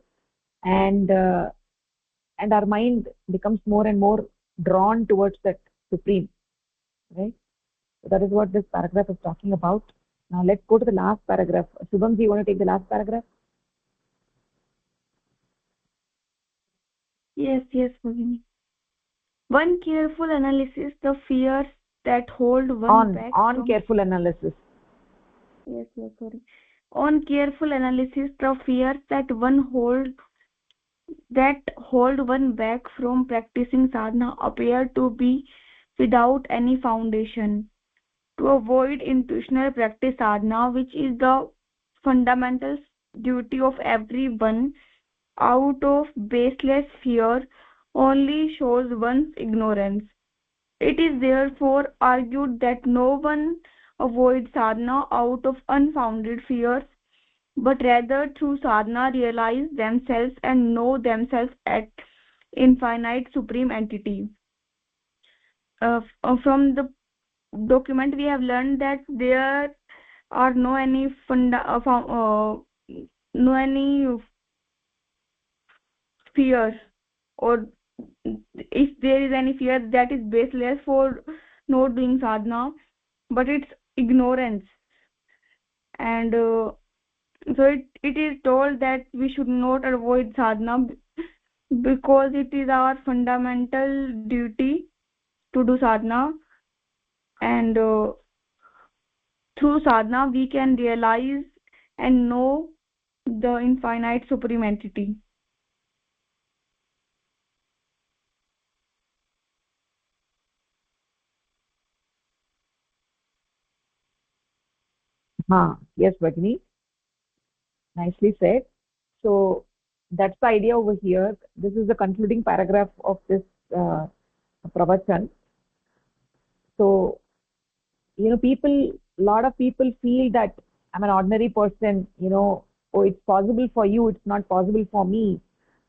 And and our mind becomes more and more drawn towards that supreme, right? So that is what this paragraph is talking about. Now let's go to the last paragraph. Shubhamji, you want to take the last paragraph? Yes, Bhagini. One careful analysis, the fears that hold one back On from careful analysis. sorry. On careful analysis, the fears that hold one back from practicing sadhana appear to be without any foundation. To avoid intuitional practice sadhana, which is the fundamental duty of everyone, out of baseless fear, only shows one's ignorance. It is therefore argued that no one avoids sadhana out of unfounded fears, but rather through sadhana realize themselves and know themselves at infinite supreme entity. From the document we have learned that there are no any fears, or if there is any fear, that is baseless for not doing sadhana, but it's ignorance. And so it is told that we should not avoid sadhana because it is our fundamental duty to do sadhana, and through sadhana we can realize and know the infinite supreme entity. Yes, Bhagini, nicely said. So that's the idea over here. This is the concluding paragraph of this uh, pravachan. So a lot of people feel that I'm an ordinary person, oh, it's possible for you, it's not possible for me.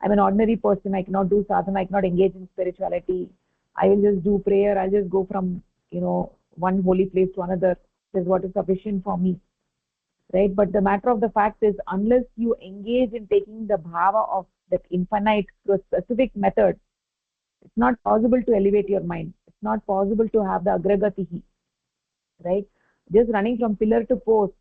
I'm an ordinary person, I cannot do sadhana, I cannot engage in spirituality. I will just do prayer, I'll just go from one holy place to another. This is what is sufficient for me, right? But the matter of the fact is, unless you engage in taking the bhava of that infinite to a specific method, it's not possible to elevate your mind. It's not possible to have the agragatihi, right? Just running from pillar to post,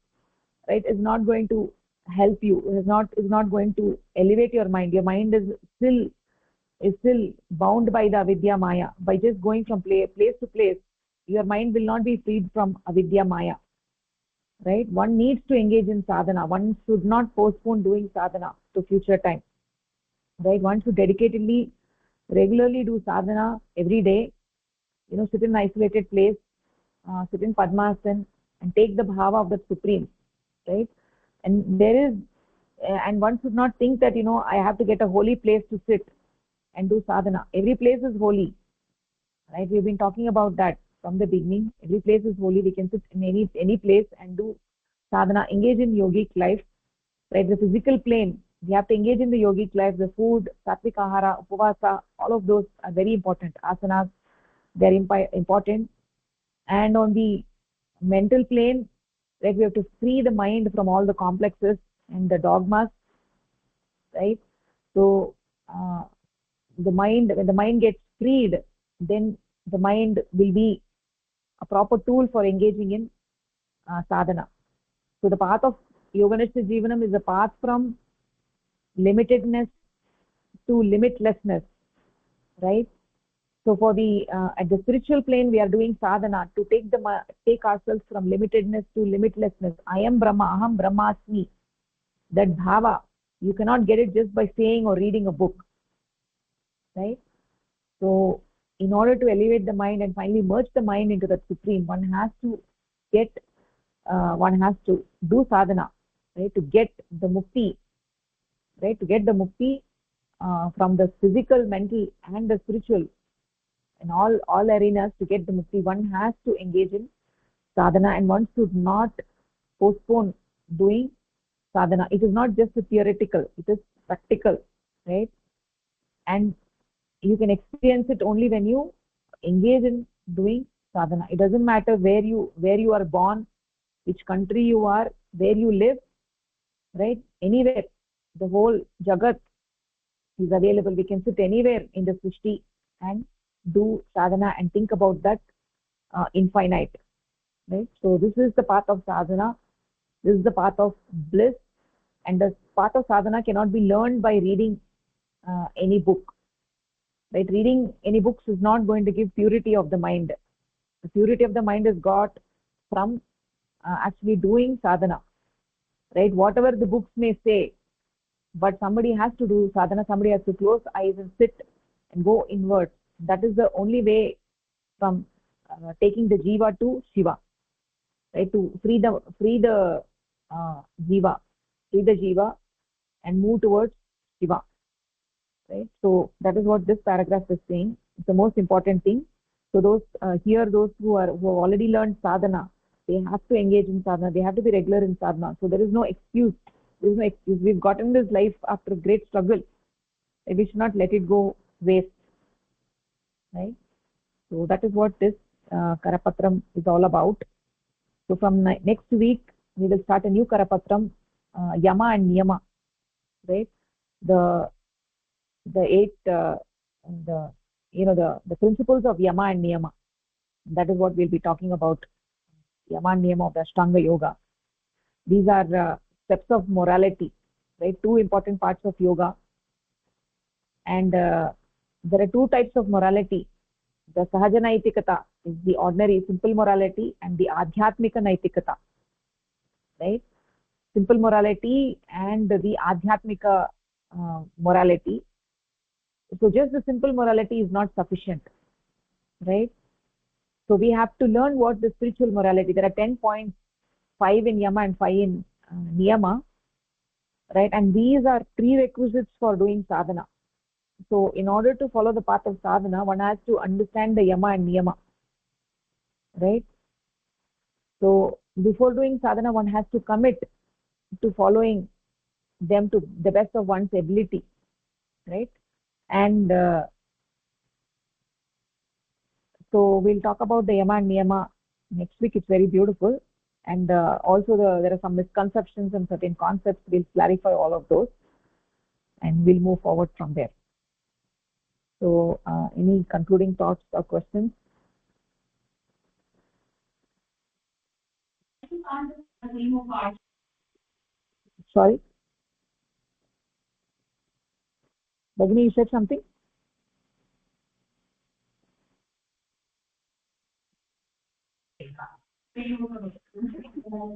right, is not going to help you. Is not going to elevate your mind. Your mind is still bound by the avidya maya. By just going from place to place, your mind will not be freed from avidya maya, right? One needs to engage in sadhana. One should not postpone doing sadhana to future time, right? One should dedicatedly regularly do sadhana every day. Sit in an isolated place, sit in padmasana and take the bhava of the supreme, right? And and one should not think that I have to get a holy place to sit and do sadhana. Every place is holy, right? We've been talking about that from the beginning. Every place is holy. We can sit in any place and do sadhana, engage in yogic life, right? The physical plane, we have to engage in the yogic life. The food, sattvic ahara, upavasa, all of those are very important. Asanas, they're important. And on the mental plane, right, we have to free the mind from all the complexes and the dogmas, right? So uh, when the mind gets freed, then the mind will be a proper tool for engaging in sadhana. So the path of yoganishta jivanam is a path from limitedness to limitlessness, right? So for the at the spiritual plane, we are doing sadhana to take ourselves from limitedness to limitlessness. I am Brahma, Aham Brahmasmi. That bhava, you cannot get it just by saying or reading a book, right? So in order to elevate the mind and finally merge the mind into that supreme, get one has to do sadhana, right? To get the mukti, right? To get the mukti from the physical, mental, and the spiritual, in all arenas. To get the mukti, one has to engage in sadhana, and one should not postpone doing sadhana. It is not just a theoretical, it is practical, right? And you can experience it only when you engage in doing sadhana. It doesn't matter where you are born, which country you are, where you live, right? Anywhere, the whole jagat is available. We can sit anywhere in the Srishti and do sadhana and think about that infinite, right? So this is the path of sadhana. This is the path of bliss, and the path of sadhana cannot be learned by reading any book, right? Reading any books is not going to give purity of the mind. The purity of the mind is got from actually doing sadhana, right? Whatever the books may say, but somebody has to do sadhana. Somebody has to close eyes and sit and go inward. That is the only way from taking the jiva to Shiva, right? To free the jiva, free the jiva and move towards Shiva, right? So that is what this paragraph is saying. It's the most important thing. So those those who have already learned sadhana, they have to engage in sadhana. They have to be regular in sadhana. So there is no excuse. There is no excuse. We've gotten this life after great struggle. We should not let it go waste, right? So that is what this Karapatram is all about. So from next week we will start a new Karapatram, Yama and Niyama, right? The eight the the principles of Yama and Niyama. That is what we'll be talking about. Yama and Niyama of the Ashtanga Yoga. These are steps of morality, right? Two important parts of yoga. And there are two types of morality. The Sahaja Naitikata is the ordinary simple morality, and the Adhyatmika Naitikata, right? Simple morality and the Adhyatmika morality. So just the simple morality is not sufficient, right? So we have to learn what the spiritual morality. There are 10 points, 5 in Yama and 5 in Niyama, right? And these are prerequisites for doing sadhana. So in order to follow the path of sadhana, one has to understand the Yama and Niyama, right? So before doing sadhana, one has to commit to following them to the best of one's ability, right? And so we'll talk about the Yama and Niyama next week. It's very beautiful. And also there are some misconceptions and certain concepts. We'll clarify all of those and we'll move forward from there. So any concluding thoughts or questions? Sorry, Bhagini, you said something?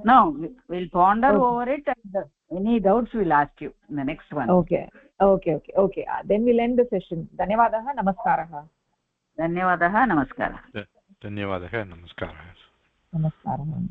No, we'll ponder over it, and any doubts we'll ask you in the next one. Okay. Then we'll end the session. Dhanyavadaha, namaskaraha. Dhanyavadaha, namaskaraha. धन्यवादः नमस्कारः Namaskaraha.